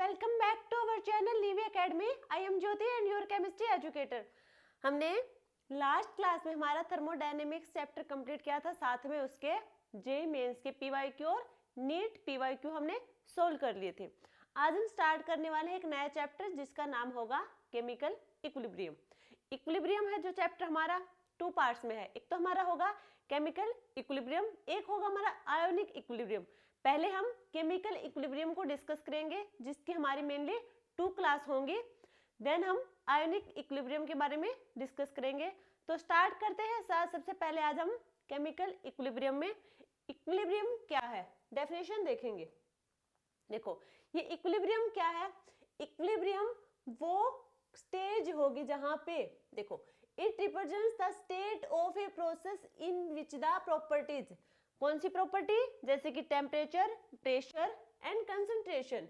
welcome back to our channel Navy Academy. I am Jyoti and your chemistry educator. हमने last class में हमारा thermodynamics chapter complete किया था, साथ में उसके जेईई मेंस के पीवाईक्यू और नीट पीवाईक्यू हमने सोल्व कर लिए थे। आज हम स्टार्ट करने वाले हैं एक नया चैप्टर जिसका नाम होगा केमिकल इक्विलिब्रियम। इक्विलिब्रियम है जो चैप्टर हमारा टू पार्ट्स में है। एक तो हमारा होगा केमिकल इक्विलिब्रियम, एक होगा हमारा आयोनिक इक्विलिब्रियम। पहले हम केमिकल इक्विलिब्रियम को डिस्कस करेंगे जिसकी हमारी मेनली 2 क्लास होंगी, देन हम आयोनिक इक्विलिब्रियम के बारे में डिस्कस करेंगे। तो स्टार्ट करते हैं। सबसे पहले आज हम केमिकल इक्विलिब्रियम में इक्विलिब्रियम क्या है डेफिनेशन देखेंगे। देखो ये इक्विलिब्रियम क्या है। इक्विलिब्रियम वो स्टेज होगी जहां पे देखो it represents the state of a process in which the properties, कौन सी प्रॉपर्टी, जैसे कि टेम्परेचर, प्रेशर एंड कंसंट्रेशन,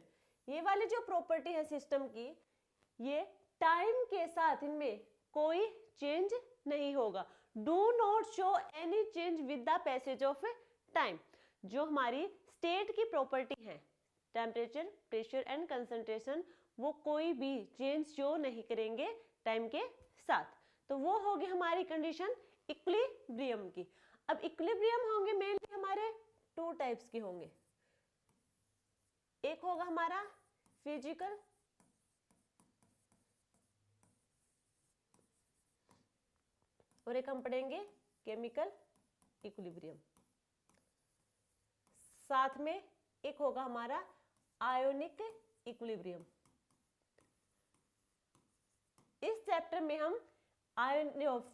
ये वाली जो प्रॉपर्टी है सिस्टम की, ये टाइम के साथ इनमें कोई चेंज नहीं होगा। Do not show any change with the passage of time. जो हमारी स्टेट की प्रॉपर्टी है टेम्परेचर, प्रेशर एंड कंसंट्रेशन, वो कोई भी चेंज शो नहीं करेंगे टाइम के साथ। तो वो होगी हमारी कंडीशन इक्विलिब्रियम की। अब इक्विलिब्रियम होंगे मेनली हमारे 2 टाइप्स के होंगे। एक होगा हमारा फिजिकल और एक हम पढ़ेंगे केमिकल इक्विलिब्रियम। साथ में एक होगा हमारा आयोनिक इक्विलिब्रियम। इस चैप्टर में हम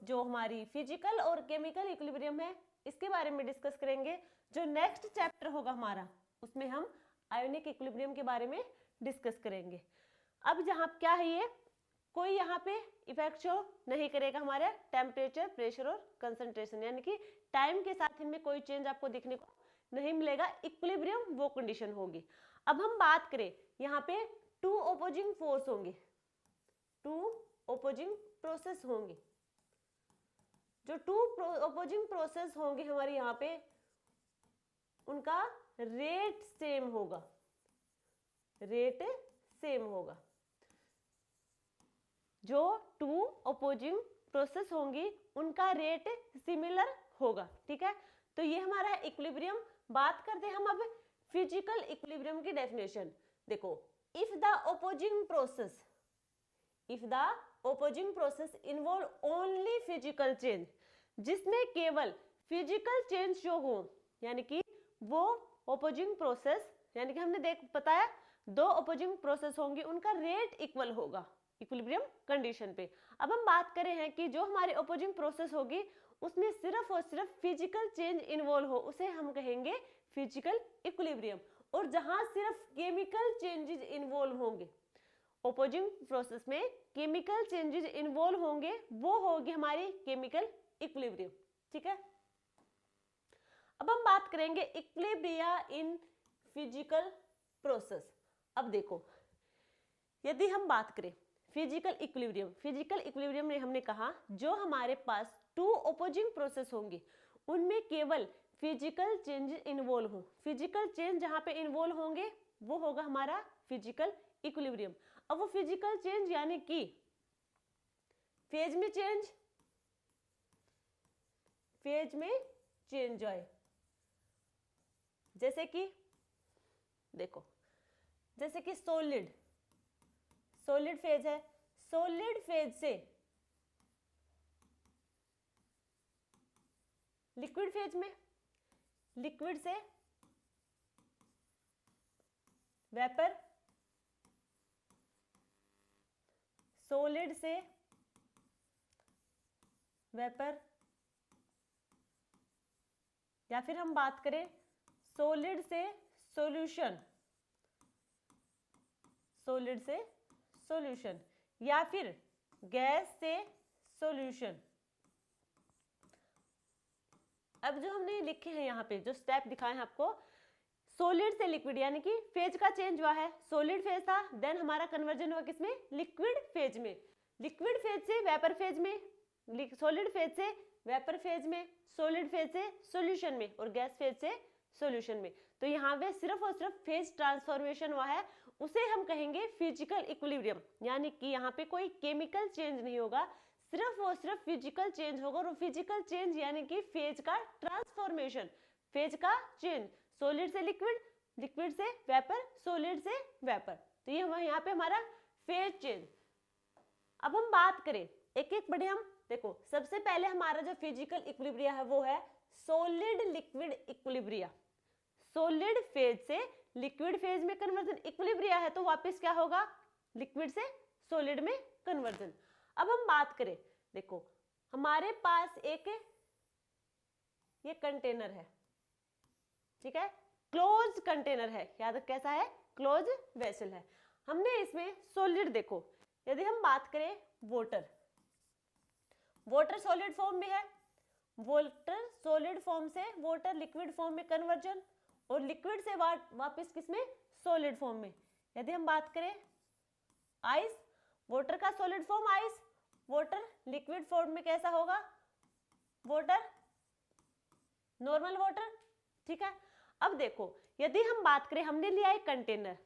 जो हमारी फिजिकल और केमिकल इक्विलिब्रियम है इसके बारे में डिस्कस करेंगे। जो नेक्स्ट चैप्टर होगा हमारा उसमें हम आयोनिक इक्विलिब्रियम के बारे में डिस्कस करेंगे। अब जहां क्या है ये कोई यहाँ पे इफेक्ट शो नहीं करेगा हमारे टेम्परेचर, प्रेशर और कंसंट्रेशन, यानी कि टाइम के साथ इनमें कोई चेंज आपको देखने को नहीं मिलेगा। इक्विलिब्रियम वो कंडीशन होगी। अब हम बात करें यहाँ पे 2 ऑपोजिंग फोर्स होंगे, 2 ऑपोजिंग प्रोसेस होंगी। जो 2 ऑपोजिंग प्रोसेस होंगे हमारे यहाँ पे उनका रेट सेम होगा, रेट सेम होगा। जो 2 ऑपोजिंग प्रोसेस होंगी उनका रेट सिमिलर होगा, ठीक है। तो ये हमारा इक्विलिब्रियम। बात करते हैं हम अब फिजिकल इक्विलिब्रियम की डेफिनेशन। देखो if the opposing process involve only physical change, जिसमें केवल फिजिकल चेंज जो हो, यानी कि वो ऑपोजिंग प्रोसेस, यानी कि हमने बताया 2 ऑपोजिंग प्रोसेस होंगी उनका रेट इक्वल होगा इक्विलिब्रियम कंडीशन पे। अब हम बात करें हैं कि जो हमारी ऑपोजिंग प्रोसेस होगी उसमें सिर्फ और सिर्फ फिजिकल चेंज इन्वॉल्व हो, उसे हम कहेंगे फिजिकल इक्विलिब्रियम। और जहां सिर्फ केमिकल चेंजेस इन्वॉल्व होंगे, ऑपोजिंग प्रोसेस में केमिकल चेंजेस इन्वॉल्व होंगे, वो होगी हमारी केमिकल इक्विलिब्रियम, ठीक है। अब हम बात करेंगे इक्विलिब्रिया इन फिजिकल प्रोसेस। अब देखो यदि हम बात करें फिजिकल इक्विलिब्रियम में हमने कहा जो हमारे पास 2 ऑपोजिंग प्रोसेस होंगे उनमें केवल फिजिकल चेंज इन्वॉल्व हो। फिजिकल चेंज जहां पे इन्वॉल्व होंगे वो होगा हमारा फिजिकल इक्विलिब्रियम। अब वो फिजिकल चेंज यानी कि फेज में चेंज आए, जैसे कि देखो जैसे कि सॉलिड फेज है, सॉलिड फेज से लिक्विड फेज में, लिक्विड से वेपर, सॉलिड से वेपर, या फिर हम बात करें सॉलिड से सॉल्यूशन, या फिर गैस से सॉल्यूशन। अब जो हमने लिखे हैं यहाँ पे जो स्टेप दिखाए हैं आपको, सॉलिड से लिक्विड यानी कि फेज का चेंज हुआ है, सॉलिड फेज था, देन हमारा कन्वर्जन हुआ किसमें, लिक्विड फेज में, लिक्विड फेज से वेपर फेज में, सॉलिड फेज से वेपर फेज में, सॉलिड फेज से सॉल्यूशन में और गैस फेज से सॉल्यूशन में। तो यहाँ पे सिर्फ और सिर्फ फेज ट्रांसफॉर्मेशन हुआ है, उसे हम कहेंगे फिजिकल इक्विलिब्रियम। यानी कि यहाँ पे कोई केमिकल चेंज नहीं होगा, सिर्फ और सिर्फ फिजिकल चेंज होगा। और फिजिकल चेंज यानी कि फेज का ट्रांसफॉर्मेशन, फेज का चेंज, सॉलिड से लिक्विड, लिक्विड से वेपर, सॉलिड से वेपर। तो ये यहाँ पे हमारा फेज चेंज। अब हम बात करें एक एक बढ़े, हम देखो सबसे पहले हमारा जो फिजिकल इक्विलिब्रिया है वो है solid liquid equilibria. Solid phase से लिक्विड फेज में कन्वर्जन इक्विलिब्रिया है, तो वापस क्या होगा, लिक्विड से सॉलिड में कन्वर्जन। अब हम बात करें, देखो हमारे पास एक ये कंटेनर है, ठीक है, क्लोज कंटेनर है, याद कैसा है, क्लोज वेसल है। हमने इसमें सॉलिड, देखो यदि हम बात करें वाटर, वाटर सॉलिड फॉर्म में है, वाटर सॉलिड फॉर्म से वाटर लिक्विड फॉर्म में कन्वर्जन, और लिक्विड से वापस किसमें, सॉलिड फॉर्म में। यदि हम बात करें आइस, वाटर का solid form ice, water liquid form में कैसा होगा, वाटर, नॉर्मल वाटर, ठीक है। अब देखो यदि हम बात करें, हमने लिया एक कंटेनर,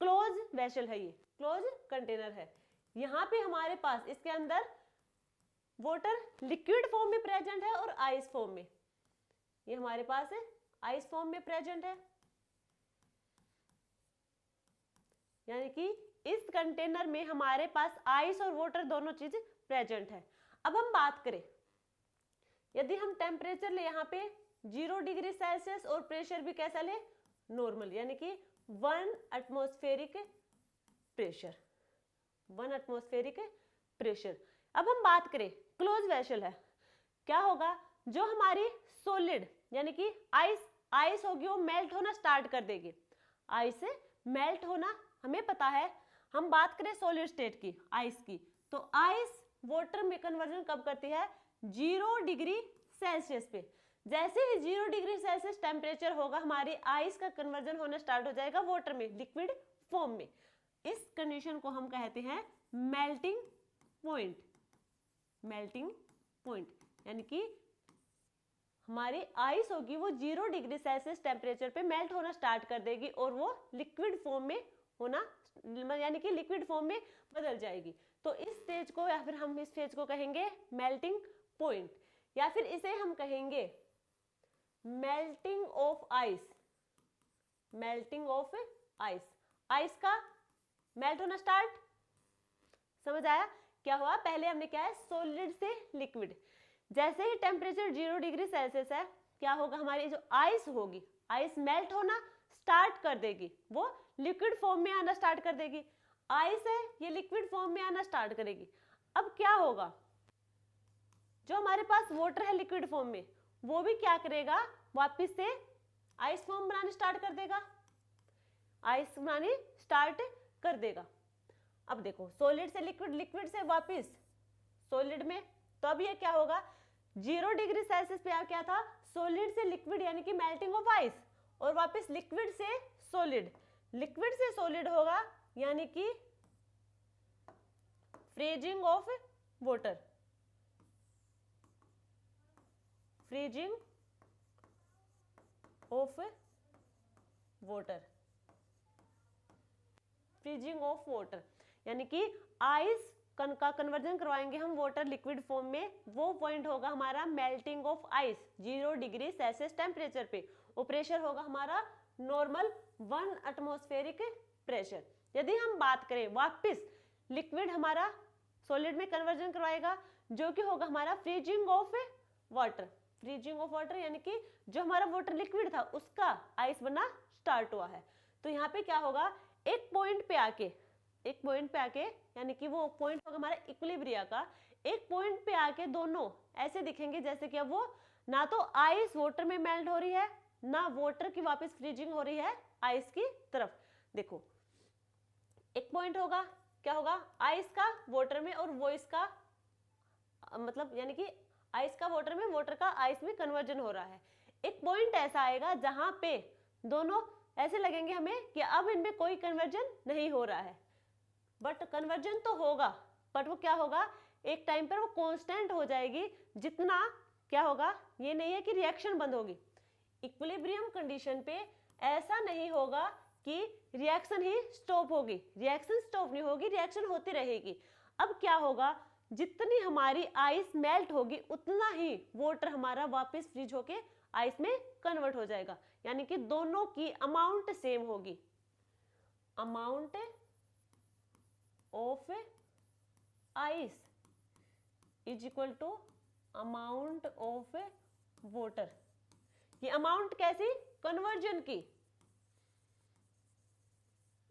क्लोज वेसल है, ये क्लोज कंटेनर है, यहाँ पे हमारे पास इसके अंदर वाटर लिक्विड फॉर्म में प्रेजेंट है और आइस फॉर्म में, ये हमारे पास है आइस फॉर्म में प्रेजेंट है। यानी कि इस कंटेनर में हमारे पास आइस और वाटर दोनों चीज प्रेजेंट है। अब हम बात करें, यदि हम टेम्परेचर ले यहाँ पे 0 डिग्री सेल्सियस और प्रेशर भी कैसा ले, नॉर्मल, यानी कि 1 एटमॉस्फेरिक प्रेशर, 1 एटमॉस्फेरिक प्रेशर। अब हम बात करें क्लोज वेसल है, क्या होगा, जो हमारी सॉलिड यानी कि आइस होगी, वो मेल्ट होना स्टार्ट कर देगी। आइस मेल्ट होना हमें पता है। हम बात करें सॉलिड स्टेट की, आइस की, तो आइस वाटर में कन्वर्जन कब करती है, 0 डिग्री सेल्सियस पे। जैसे ही 0 डिग्री सेल्सियस टेम्परेचर होगा, हमारी आइस का कन्वर्जन होना स्टार्ट हो जाएगा वाटर में, लिक्विड फॉर्म में। इस कंडीशन को हम कहते हैं मेल्टिंग पॉइंट। मेल्टिंग पॉइंट यानी कि हमारी आइस होगी वो 0 डिग्री सेल्सियस टेम्परेचर पे मेल्ट होना स्टार्ट कर देगी और वो लिक्विड फॉर्म में होना, यानी कि लिक्विड फॉर्म में बदल जाएगी। तो इस स्टेज को या फिर हम इस स्टेज को कहेंगे मेल्टिंग पॉइंट, या फिर इसे हम कहेंगे melting of ice. Melting of ice, ice का मेल्ट होना स्टार्ट, समझ आया क्या हुआ। पहले हमने क्या है, सॉलिड से लिक्विड, जैसे ही टेम्परेचर 0 डिग्री सेल्सियस है, क्या होगा, हमारी जो आइस होगी, आइस मेल्ट होना स्टार्ट कर देगी, वो लिक्विड फॉर्म में आना स्टार्ट कर देगी। आइस है, ये लिक्विड फॉर्म में आना स्टार्ट करेगी। अब क्या होगा, जो हमारे पास वाटर है लिक्विड फॉर्म में, वो भी क्या करेगा, वापस से आइस फॉर्म बनाने स्टार्ट कर देगा, आइस बनाने स्टार्ट कर देगा। अब देखो सॉलिड से लिक्विड, लिक्विड से वापस सॉलिड में, तो अब ये क्या होगा, 0 डिग्री सेल्सियस पे क्या था, सॉलिड से लिक्विड यानी कि मेल्टिंग ऑफ आइस, और वापस लिक्विड से सॉलिड, लिक्विड से सॉलिड होगा यानी कि freezing of water, freezing of water, freezing of water, यानी कि आइस का कन्वर्जन करवाएंगे हम वाटर लिक्विड फॉर्म में, वो पॉइंट होगा हमारा melting of ice 0 degree Celsius temperature पे, और प्रेशर होगा हमारा नॉर्मल 1 एटमॉस्फेरिक प्रेशर। यदि हम बात करें वापस लिक्विड हमारा सॉलिड में कन्वर्जन करवाएगा, जो कि होगा हमारा freezing of water, freezing of water यानी कि जो हमारा वाटर लिक्विड था उसका आइस बनना स्टार्ट हुआ है। तो यहाँ पे क्या होगा, एक पॉइंट पे आके, एक पॉइंट पे आके, यानी कि वो पॉइंट होगा हमारा इक्विलिब्रिया का, एक पॉइंट पे आके दोनों ऐसे दिखेंगे जैसे कि अब वो ना तो आइस वाटर में मेल्ट हो रही है, ना वाटर की वापस फ्रीजिंग हो रही है आइस की तरफ। देखो एक पॉइंट होगा, क्या होगा, आइस का वाटर में और वो इसका मतलब यानी कि आइस का वाटर में, वाटर का आइस में कन्वर्जन हो रहा है। एक पॉइंट ऐसा आएगा जहां पे दोनों ऐसे लगेंगे हमें कि अब इनमें कोई कन्वर्जन नहीं हो रहा है, बट कन्वर्जन तो होगा, बट वो क्या होगा, एक टाइम पर वो कांस्टेंट हो जाएगी, जितना क्या होगा, ये नहीं है कि रिएक्शन बंद होगी। इक्विलिब्रियम कंडीशन पे ऐसा नहीं होगा कि रिएक्शन ही स्टॉप होगी, रिएक्शन स्टॉप नहीं होगी, रिएक्शन होती रहेगी। अब क्या होगा, जितनी हमारी आइस मेल्ट होगी उतना ही वाटर हमारा वापस फ्रीज होके आइस में कन्वर्ट हो जाएगा, यानी कि दोनों की अमाउंट सेम होगी। Amount of ice is equal to amount of water. ये अमाउंट कैसी, कन्वर्जन की।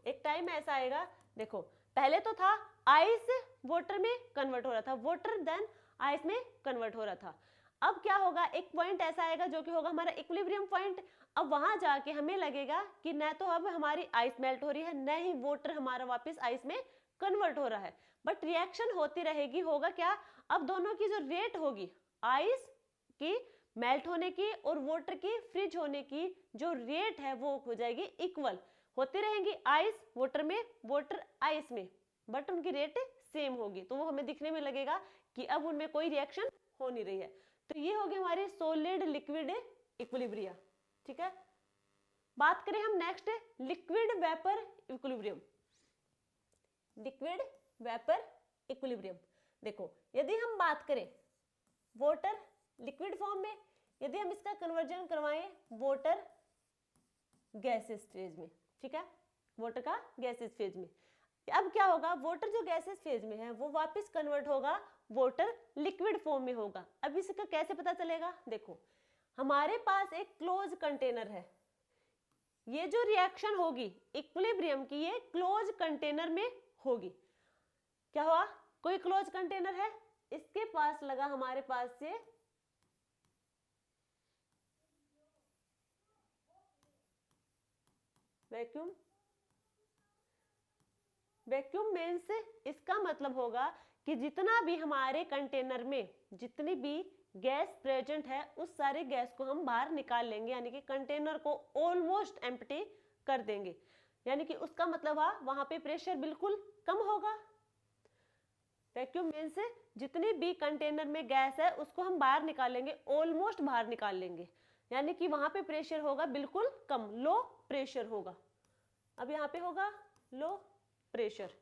एक टाइम ऐसा आएगा, देखो पहले तो था आइस वाटर में कन्वर्ट हो रहा था, वाटर देन आइस में कन्वर्ट हो रहा था। अब क्या होगा, एक पॉइंट ऐसा आएगा जो कि होगा हमारा इक्विलिब्रियम पॉइंट। अब वहां जाके हमें लगेगा कि न तो अब हमारी आइस मेल्ट हो रही है, न ही वाटर हमारा वापस आइस में कन्वर्ट हो रहा है, बट रिएक्शन होती रहेगी। होगा क्या, अब दोनों की जो रेट होगी, आइस की मेल्ट होने की और वाटर की फ्रीज होने की जो रेट है वो हो जाएगी इक्वल। होती रहेंगी आइस वाटर में, वाटर आइस में, बट उनकी रेट सेम होगी, तो वो हमें दिखने में लगेगा कि अब उनमें कोई रिएक्शन हो नहीं रही है। तो ये हो गए हमारे सॉलिड लिक्विड इक्विलिब्रिया। ठीक है, बात करें हम next liquid vapour equilibrium. Liquid vapour equilibrium, देखो यदि हम बात करें वाटर लिक्विड फॉर्म में, यदि हम इसका कन्वर्जन करवाएं वाटर गैसेस फेज में, ठीक है, वाटर का गैसेस फेज में, अब क्या होगा, वाटर जो गैसेस फेज में है वो वापस कन्वर्ट होगा वाटर लिक्विड फॉर्म में होगा। अब इसका कैसे पता चलेगा, देखो हमारे पास एक क्लोज कंटेनर है, ये जो रिएक्शन होगी इक्विलिब्रियम की ये क्लोज कंटेनर में होगी। क्या हुआ, कोई क्लोज कंटेनर है, इसके पास लगा हमारे पास से वैक्यूम। वैक्यूम मीन्स इसका मतलब होगा कि जितना भी हमारे कंटेनर में जितनी भी गैस प्रेजेंट है उस सारे गैस को हम बाहर निकाल लेंगे, यानी कि कंटेनर को ऑलमोस्ट एम्प्टी कर देंगे, यानी कि उसका मतलब है वहां पे प्रेशर बिल्कुल कम होगा। वैक्यूम मीन्स जितनी भी कंटेनर में गैस है उसको हम बाहर निकालेंगे, ऑलमोस्ट बाहर निकाल लेंगे, यानी कि वहां पे प्रेशर होगा बिल्कुल कम, लो प्रेशर होगा। अब यहाँ पे होगा low pressure,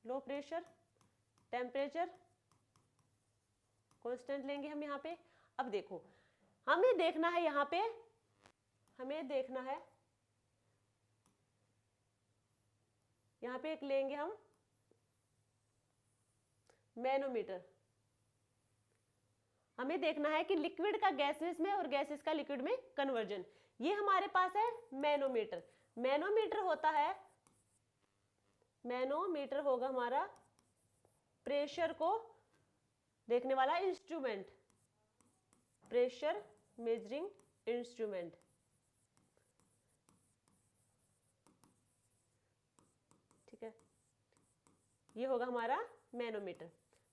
low pressure, temperature constant लेंगे हम यहाँ पे। अब देखो हमें देखना है, यहाँ पे हमें देखना है, यहाँ पे एक लेंगे हम मैनोमीटर। हमें देखना है कि लिक्विड का गैसेस में और गैसेस का लिक्विड में कन्वर्जन। ये हमारे पास है मैनोमीटर। मैनोमीटर होता है, मैनोमीटर होगा हमारा प्रेशर को देखने वाला इंस्ट्रूमेंट, प्रेशर मेजरिंग इंस्ट्रूमेंट। ठीक है, ये होगा हमारा मैनोमीटर।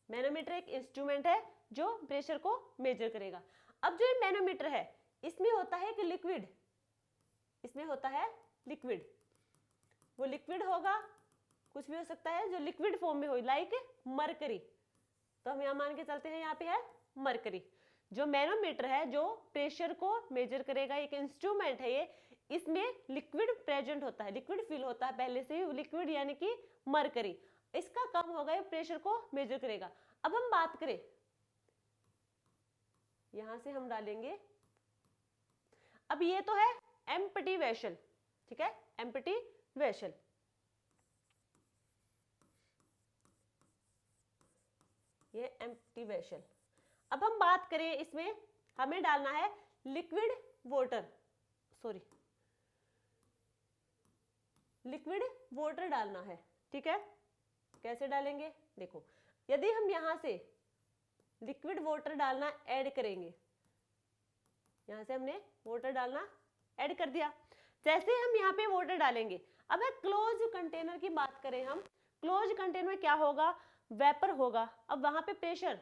मैनोमीटर एक इंस्ट्रूमेंट है जो प्रेशर को मेजर करेगा। अब जो ये मैनोमीटर है इसमें होता है कि लिक्विड, इसमें होता है लिक्विड, वो लिक्विड होगा, कुछ भी हो सकता है जो लिक्विड फॉर्म में हो, लाइक मरकरी। तो हम यहाँ मान के चलते हैं, यहाँ पे है मरकरी। जो मैनोमीटर है जो प्रेशर को मेजर करेगा, एक इंस्ट्रूमेंट है ये, इसमें लिक्विड प्रेजेंट होता है, लिक्विड फील होता है पहले से ही, लिक्विड यानी कि मरकरी। इसका कम होगा, ये प्रेशर को मेजर करेगा। अब हम बात करें, यहां से हम डालेंगे, अब ये तो है एम्प्टी वेसल, ठीक है, एम्प्टी वेसल। ये एम्प्टी वेसल। अब हम बात करें, इसमें हमें डालना है liquid water, sorry liquid water डालना है। ठीक है, कैसे डालेंगे, देखो यदि हम यहां से लिक्विड वाटर डालना ऐड करेंगे, यहां से हमने वाटर डालना ऐड कर दिया, जैसे हम यहाँ पे वाटर डालेंगे, अब है क्लोज कंटेनर की बात करें हम, क्लोज कंटेनर में क्या होगा, वेपर होगा। अब वहां पे प्रेशर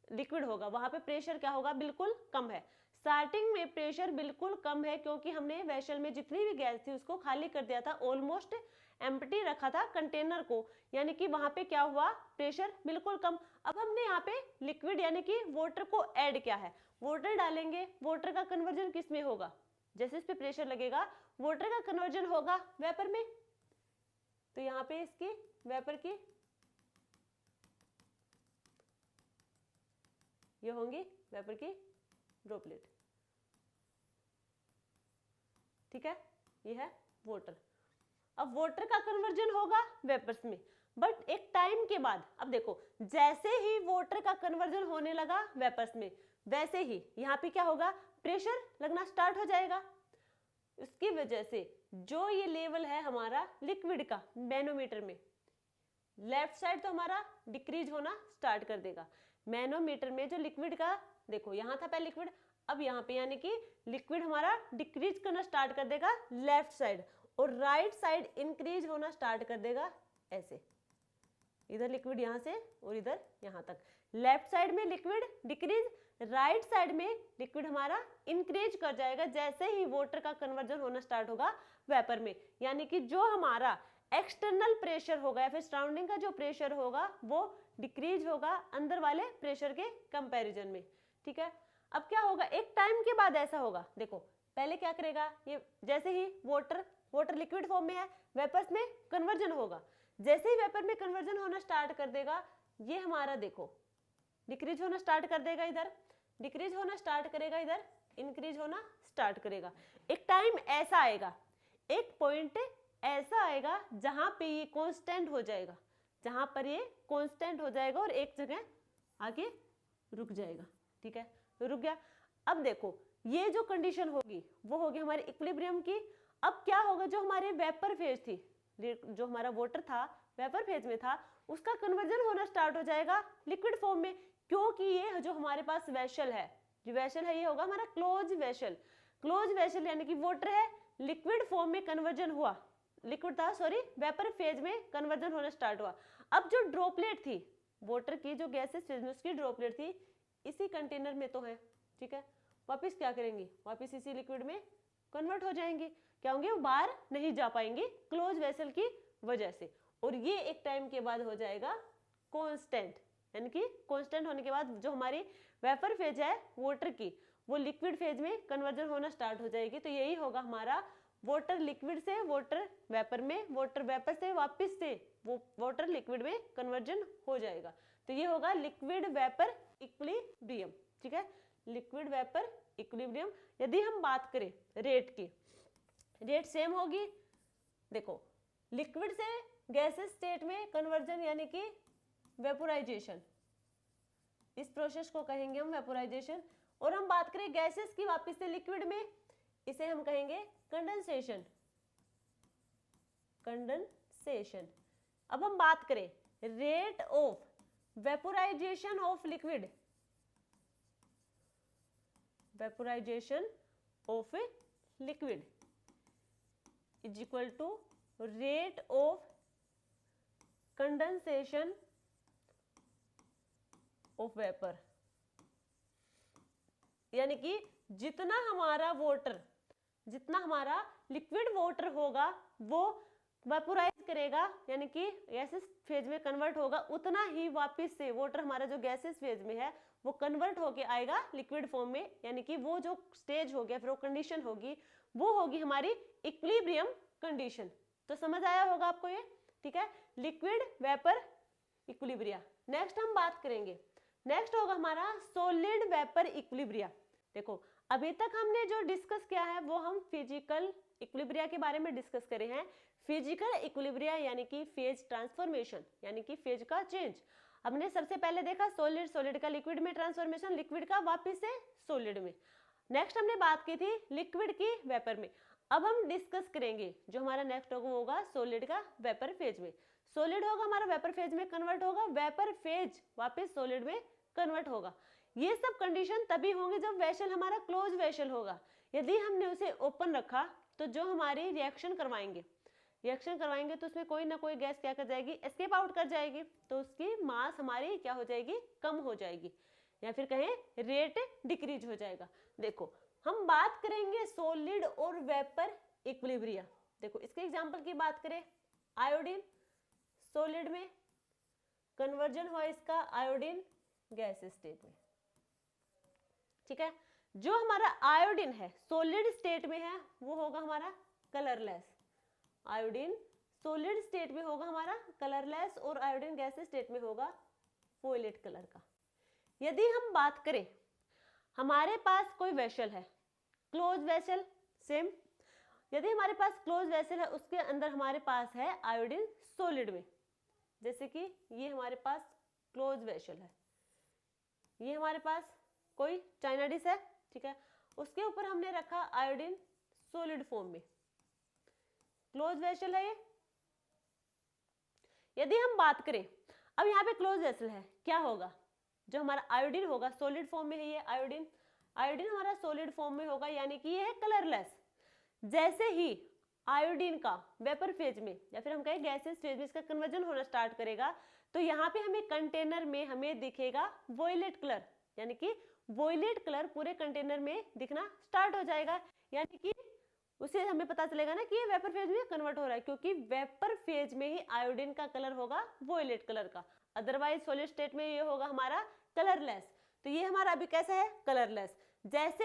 लिक्विड होगा, वहां पे प्रेशर क्या होगा, बिल्कुल कम है। स्टार्टिंग में प्रेशर बिल्कुल कम है क्योंकि हमने वेसल में जितनी भी गैस थी उसको खाली कर दिया था, ऑलमोस्ट एम्प्टी रखा था कंटेनर को, यानी कि वहां पे क्या हुआ, प्रेशर बिल्कुल कम। अब हमने यहाँ पे लिक्विड यानी कि वाटर को ऐड किया है, वाटर डालेंगे, वाटर का कन्वर्जन किस में होगा, जैसे इस पे प्रेशर लगेगा वाटर का कन्वर्जन होगा वेपर में, तो यहाँ पे इसकी वेपर की ये होंगी वेपर की ड्रॉपलेट, ठीक है, ये है वाटर। अब वाटर का कन्वर्जन होगा वेपर्स में, बट एक टाइम के बाद, अब देखो जैसे ही वाटर का कन्वर्जन होने लगा वेपर्स में, वैसे ही यहाँ पे क्या होगा, प्रेशर लगना स्टार्ट हो जाएगा। उसकी वजह से जो ये लेवल है हमारा लिक्विड का मैनोमीटर में, लेफ्ट साइड तो हमारा डिक्रीज होना स्टार्ट कर देगा। मैनोमीटर में जो लिक्विड का, देखो यहाँ था पहले लिक्विड, अब यहाँ पे यानी कि लिक्विड हमारा डिक्रीज करना स्टार्ट कर देगा लेफ्ट साइड, और राइट साइड इंक्रीज होना स्टार्ट कर देगा ऐसे, इधर लिक्विड यहाँ से और इधर यहाँ तक। लेफ्ट साइड में लिक्विड डिक्रीज, राइट साइड में लिक्विड हमारा इंक्रीज कर जाएगा जैसे ही वाटर का कन्वर्जन होना स्टार्ट होगा वेपर में। यानी कि जो हमारा एक्सटर्नल प्रेशर होगा या फिर सराउंडिंग का जो प्रेशर होगा वो डिक्रीज होगा अंदर वाले प्रेशर के कंपैरिजन में, ठीक है। अब क्या होगा, एक टाइम के बाद ऐसा होगा, देखो पहले क्या करेगा, ये जैसे ही वाटर लिक्विड फॉर्म में है, वेपर्स में कन्वर्जन होगा, जैसे ही वेपर में कन्वर्जन होना स्टार्ट कर देगा, ये हमारा देखो डिक्रीज होना स्टार्ट कर देगा, इधर डिक्रीज होना स्टार्ट करेगा, इधर इंक्रीज होना स्टार्ट करेगा। एक टाइम ऐसा आएगा, एक पॉइंट ऐसा आएगा जहां पे ये कांस्टेंट हो जाएगा, जहां पर ये कांस्टेंट हो जाएगा और एक जगह आगे रुक जाएगा, ठीक है, रुक गया। अब देखो ये जो कंडीशन होगी वो होगी हमारे इक्विलिब्रियम की। अब क्या होगा, जो हमारे वेपर फेज थी, जो हमारा वाटर था वेपर फेज में था, उसका कन्वर्जन होना स्टार्ट हो जाएगा लिक्विड फॉर्म में, क्योंकि ये जो हमारे पास वेसल है, जो वेसल है ये होगा हमारा क्लोज वेसल। क्लोज वेसल यानी कि वाटर है, लिक्विड फॉर्म में कन्वर्जन हुआ, लिक्विड था सॉरी, वेपर फेज में कन्वर्जन होना स्टार्ट हुआ। अब जो ड्रॉपलेट थी वाटर की, जो गैसेस फेज में उसकी ड्रॉपलेट थी, इसी कंटेनर में तो है, ठीक है, वापस क्या करेंगी, वापस इसी लिक्विड में कन्वर्ट हो जाएंगी, क्या होंगे, वो बाहर नहीं जा पाएंगे क्लोज वेसल की वजह से, और ये एक टाइम के बाद हो जाएगा कांस्टेंट। यानी कि कांस्टेंट होने के बाद जो हमारी वेपर फेज है वाटर की, वो लिक्विड फेज में कन्वर्जन होना स्टार्ट हो जाएगी। तो यही होगा हमारा वाटर लिक्विड से वाटर वेपर में, वाटर वेपर से वापस से वो वाटर लिक्विड में कन्वर्जन हो जाएगा। तो ये होगा लिक्विड वेपर इक्विलिब्रियम, ठीक है, लिक्विड वेपर इक्विलिब्रियम। यदि हम बात करें रेट की, रेट सेम होगी, देखो लिक्विड से गैसेस स्टेट में कन्वर्जन यानी कि वेपोराइजेशन, इस प्रोसेस को कहेंगे हम वेपोराइजेशन। और हम बात करें गैसेस की वापस से लिक्विड में, इसे हम कहेंगे कंडेंसेशन, कंडेंसेशन। अब हम बात करें rate of vaporisation of liquid, vaporisation of liquid is equal to rate of condensation of vapour. यानी कि जितना हमारा वाटर, जितना हमारा लिक्विड वाटर होगा वो वेपोराइज करेगा, यानी कि गैसेस फेज में कन्वर्ट होगा, उतना ही वापस से वाटर हमारा जो गैसेस फेज में है वो कन्वर्ट होके आएगा लिक्विड फॉर्म में। यानी कि वो जो स्टेज हो गया, फिर वो कंडीशन होगी, वो होगी हमारी इक्विलिब्रियम कंडीशन। तो समझ आया होगा आपको ये, ठीक है, लिक्विड वेपर इक्विलिब्रिया। नेक्स्ट हम बात करेंगे, नेक्स्ट होगा हमारा सॉलिड वेपर इक्विलिब्रिया। देखो अभी तक हमने जो डिस्कस किया है वो हम फिजिकल इक्विलिब्रिया के बारे में डिस्कस करे हैं। फिजिकल इक्विलिब्रिया यानी कि फेज ट्रांसफॉर्मेशन, यानी कि फेज का चेंज। हमने सबसे पहले देखा सॉलिड, सॉलिड का लिक्विड में ट्रांसफॉर्मेशन, लिक्विड का वापस से सॉलिड में। नेक्स्ट हमने बात की थी लिक्विड की वेपर में। अब हम डिस्कस करेंगे जो हमारा नेक्स्ट होगा वो होगा सॉलिड का वेपर फेज में। सॉलिड होगा हमारा वेपर फेज में कन्वर्ट होगा, वेपर फेज वापस सॉलिड में कन्वर्ट होगा। ये सब कंडीशन तभी होंगे जब वेसल हमारा क्लोज वेसल होगा। यदि हमने उसे ओपन रखा तो जो हमारी रिएक्शन करवाएंगे तो उसमें कोई ना कोई गैस क्या कर जाएगी, एस्केप आउट कर जाएगी, तो उसकी मास हमारी क्या हो जाएगी, कम हो जाएगी, या फिर कहें रेट डिक्रीज हो जाएगा। देखो हम बात करेंगे सॉलिड और वेपर इक्विलिब्रिया। देखो इसके एग्जांपल की बात करें, आयोडीन सॉलिड में, कन्वर्जन हुआ इसका आयोडीन गैस स्टेट में। ठीक है, जो हमारा आयोडीन है सॉलिड स्टेट में है वो होगा हमारा कलरलेस, आयोडीन सॉलिड स्टेट में होगा हमारा कलरलेस और आयोडीन गैस स्टेट में होगा वोयलेट कलर का। यदि हम बात करें हमारे पास कोई वेसल है, क्लोज वेसल, सेम, यदि हमारे पास क्लोज वेसल है उसके अंदर हमारे पास है आयोडीन सॉलिड में, जैसे कि ये हमारे पास क्लोज वेसल है, ये हमारे पास कोई चाइना डिश है, ठीक है, उसके ऊपर हमने रखा आयोडीन सॉलिड फॉर्म में, क्लोज वेसल है ये। यदि हम बात करें अब यहाँ पे क्लोज वेसल है, क्या होगा, जो हमारा आयोडीन होगा सॉलिड फॉर्म में है ये आयोडीन, आयोडीन हमारा सॉलिड फॉर्म में होगा यानी कि ये है कलरलेस। जैसे ही आयोडीन का वेपर फेज में या फिर हम कहें गैसेस फेज में इसका कन्वर्जन होना स्टार्ट करेगा तो यहाँ पे हमें कंटेनर में हमें दिखेगा वोयलेट कलर, यानी कि वोयलेट कलर पूरे कंटेनर में दिखना स्टार्ट हो जाएगा, यानी कि उसे हमें पता चलेगा ना कि ये वेपर फेज में कन्वर्ट हो रहा है, क्योंकि वेपर फेज में ही आयोडीन का कलर होगा वोयलेट कलर का, अदरवाइज सॉलिड स्टेट में ये होगा हमारा कलरलेस। तो ये हमारा अभी कैसा है, कलरलेस। जैसे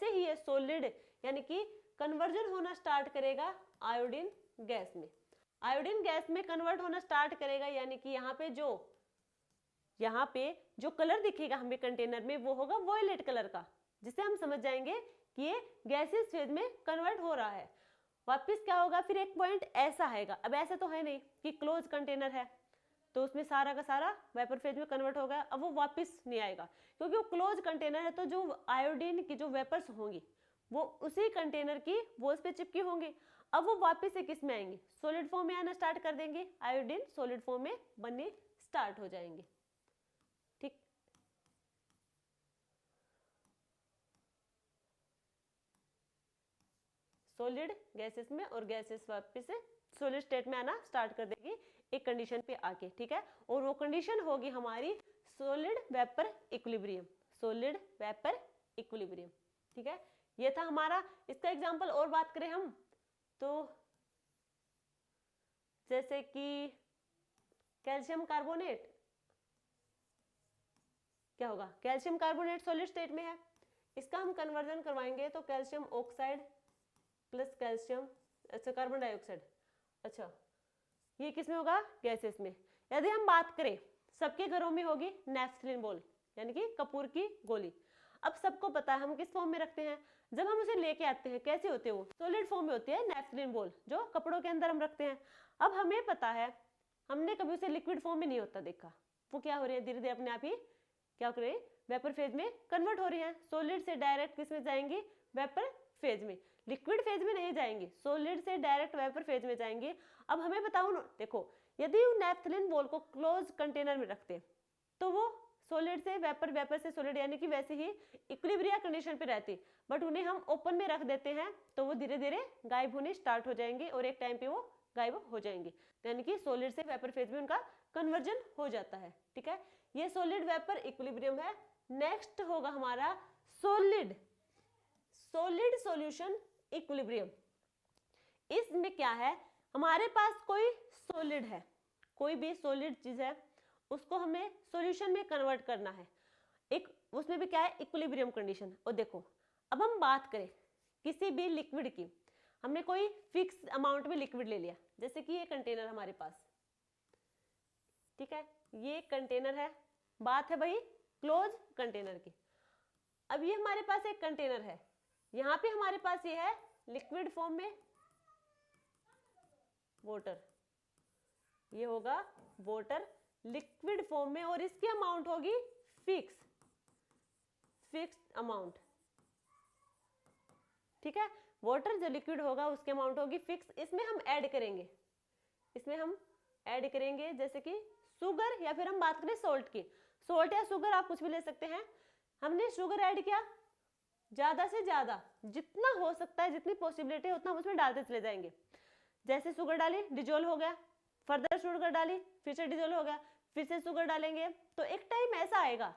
ही ये सॉलिड यानी कि कन्वर्जन होना स्टार्ट करेगा आयोडीन गैस में, आयोडीन गैस में कन्वर्ट होना स्टार्ट करेगा, यानी कि यहाँ पे जो कलर दिखेगा हमें कंटेनर में वो होगा वोयलेट कलर का, जिससे हम समझ जाएंगे कि ये गैसेस फेज में कन्वर्ट हो रहा है। वापस क्या होगा, फिर एक पॉइंट ऐसा आएगा, अब ऐसा तो है नहीं कि क्लोज कंटेनर है तो उसमें सारा का सारा वेपर फेज में कन्वर्ट हो गया, अब वो वापस नहीं आएगा क्योंकि वो क्लोज कंटेनर है, तो जो आयोडीन की जो वेपर्स होंगी वो उसी कंटेनर की वॉल्स पे चिपकी होंगी, अब वो वापस से किस में आएंगे, सॉलिड फॉर्म में आना स्टार्ट कर देंगे, आयोडीन सॉलिड फॉर्म में बनने स्टार्ट हो जाएंगे। ठीक, सॉलिड गैसेस में और गैसेस वापस से सॉलिड स्टेट में आना स्टार्ट कर देगी एक कंडीशन पे आके, ठीक है, और वो कंडीशन होगी हमारी solid vapour equilibrium, solid vapour equilibrium. ठीक है, ये था हमारा इसका एग्जांपल। और बात करें हम तो जैसे कि कैल्शियम कार्बोनेट, क्या होगा, कैल्शियम कार्बोनेट सॉलिड स्टेट में है, इसका हम कन्वर्जन करवाएंगे तो कैल्शियम ऑक्साइड प्लस कैल्शियम, अच्छा कार्बन डाइऑक्साइड, अच्छा ये किस में होगा, गैसेस में। यदि हम बात करें सबके घरों में होगी नेफ्थलीन बॉल यानी कि कपूर की गोली, अब सबको पता है हम किस फॉर्म में रखते हैं, जब हम उसे लेके आते हैं कैसे होते हैं, वो सॉलिड फॉर्म में होती है नेफ्थलीन बॉल जो कपड़ों के अंदर हम रखते हैं। अब हमें पता है हमने कभी उसे लिक्विड फॉर्म में नहीं होता देखा, वो क्या हो रही है धीरे धीरे अपने आप ही क्या कर रही है, वेपर फेज में कन्वर्ट हो रही है, सॉलिड से डायरेक्ट किस में जाएंगी, वेपर फेज में, लिक्विड फेज में नहीं जाएंगी, सॉलिड से डायरेक्ट वेपर फेज में जाएंगे। अब हमें बताओ, देखो यदि नेफ्थलीन बॉल को क्लोज कंटेनर में रखते हैं तो वो सॉलिड से वेपर, वेपर से सॉलिड यानी कि वैसे ही इक्विलिब्रिया कंडीशन पे रहती, बट उन्हें हम ओपन में रख देते हैं तो वो धीरे धीरे गायब होने स्टार्ट हो जाएंगे और एक टाइम पे वो गायब हो जाएंगे, यानी कि सॉलिड से वेपर फेज में उनका कन्वर्जन हो जाता है। ठीक है, ये सॉलिड वेपर इक्विलिब्रियम है। नेक्स्ट होगा हमारा सॉलिड सॉल्यूशन इक्विलिब्रियम। इसमें क्या है, हमारे पास कोई सॉलिड है, कोई भी सॉलिड चीज है उसको हमें सॉल्यूशन में कन्वर्ट करना है, एक उसमें भी क्या है, इक्विलिब्रियम कंडीशन। और देखो अब हम बात करें किसी भी लिक्विड की, हमने कोई फिक्स अमाउंट में लिक्विड ले लिया, जैसे कि ये कंटेनर हमारे पास, ठीक है, ये कंटेनर है, बात है भाई क्लोज कंटेनर की। अब ये हमारे पास एक कंटेनर है, यहाँ पे हमारे पास ये है लिक्विड फॉर्म में वाटर, ये होगा वाटर लिक्विड फॉर्म में, और इसकी अमाउंट होगी फिक्स्ड अमाउंट। ठीक है, वाटर जो लिक्विड होगा उसकी अमाउंट होगी फिक्स, इसमें हम ऐड करेंगे जैसे कि शुगर, या फिर हम बात करें सॉल्ट की, सॉल्ट या शुगर आप कुछ भी ले सकते हैं। हमने शुगर ऐड किया, ज्यादा से ज्यादा जितना हो सकता है, जितनी पॉसिबिलिटी है उतना हम उसमें डालते चले जाएंगे। जैसे शुगर डाली डिजोल्व हो गया, फर्दर शुगर डाली फिर से डिजोल्व हो गया, फिर से शुगर डालेंगे तो एक टाइम ऐसा आएगा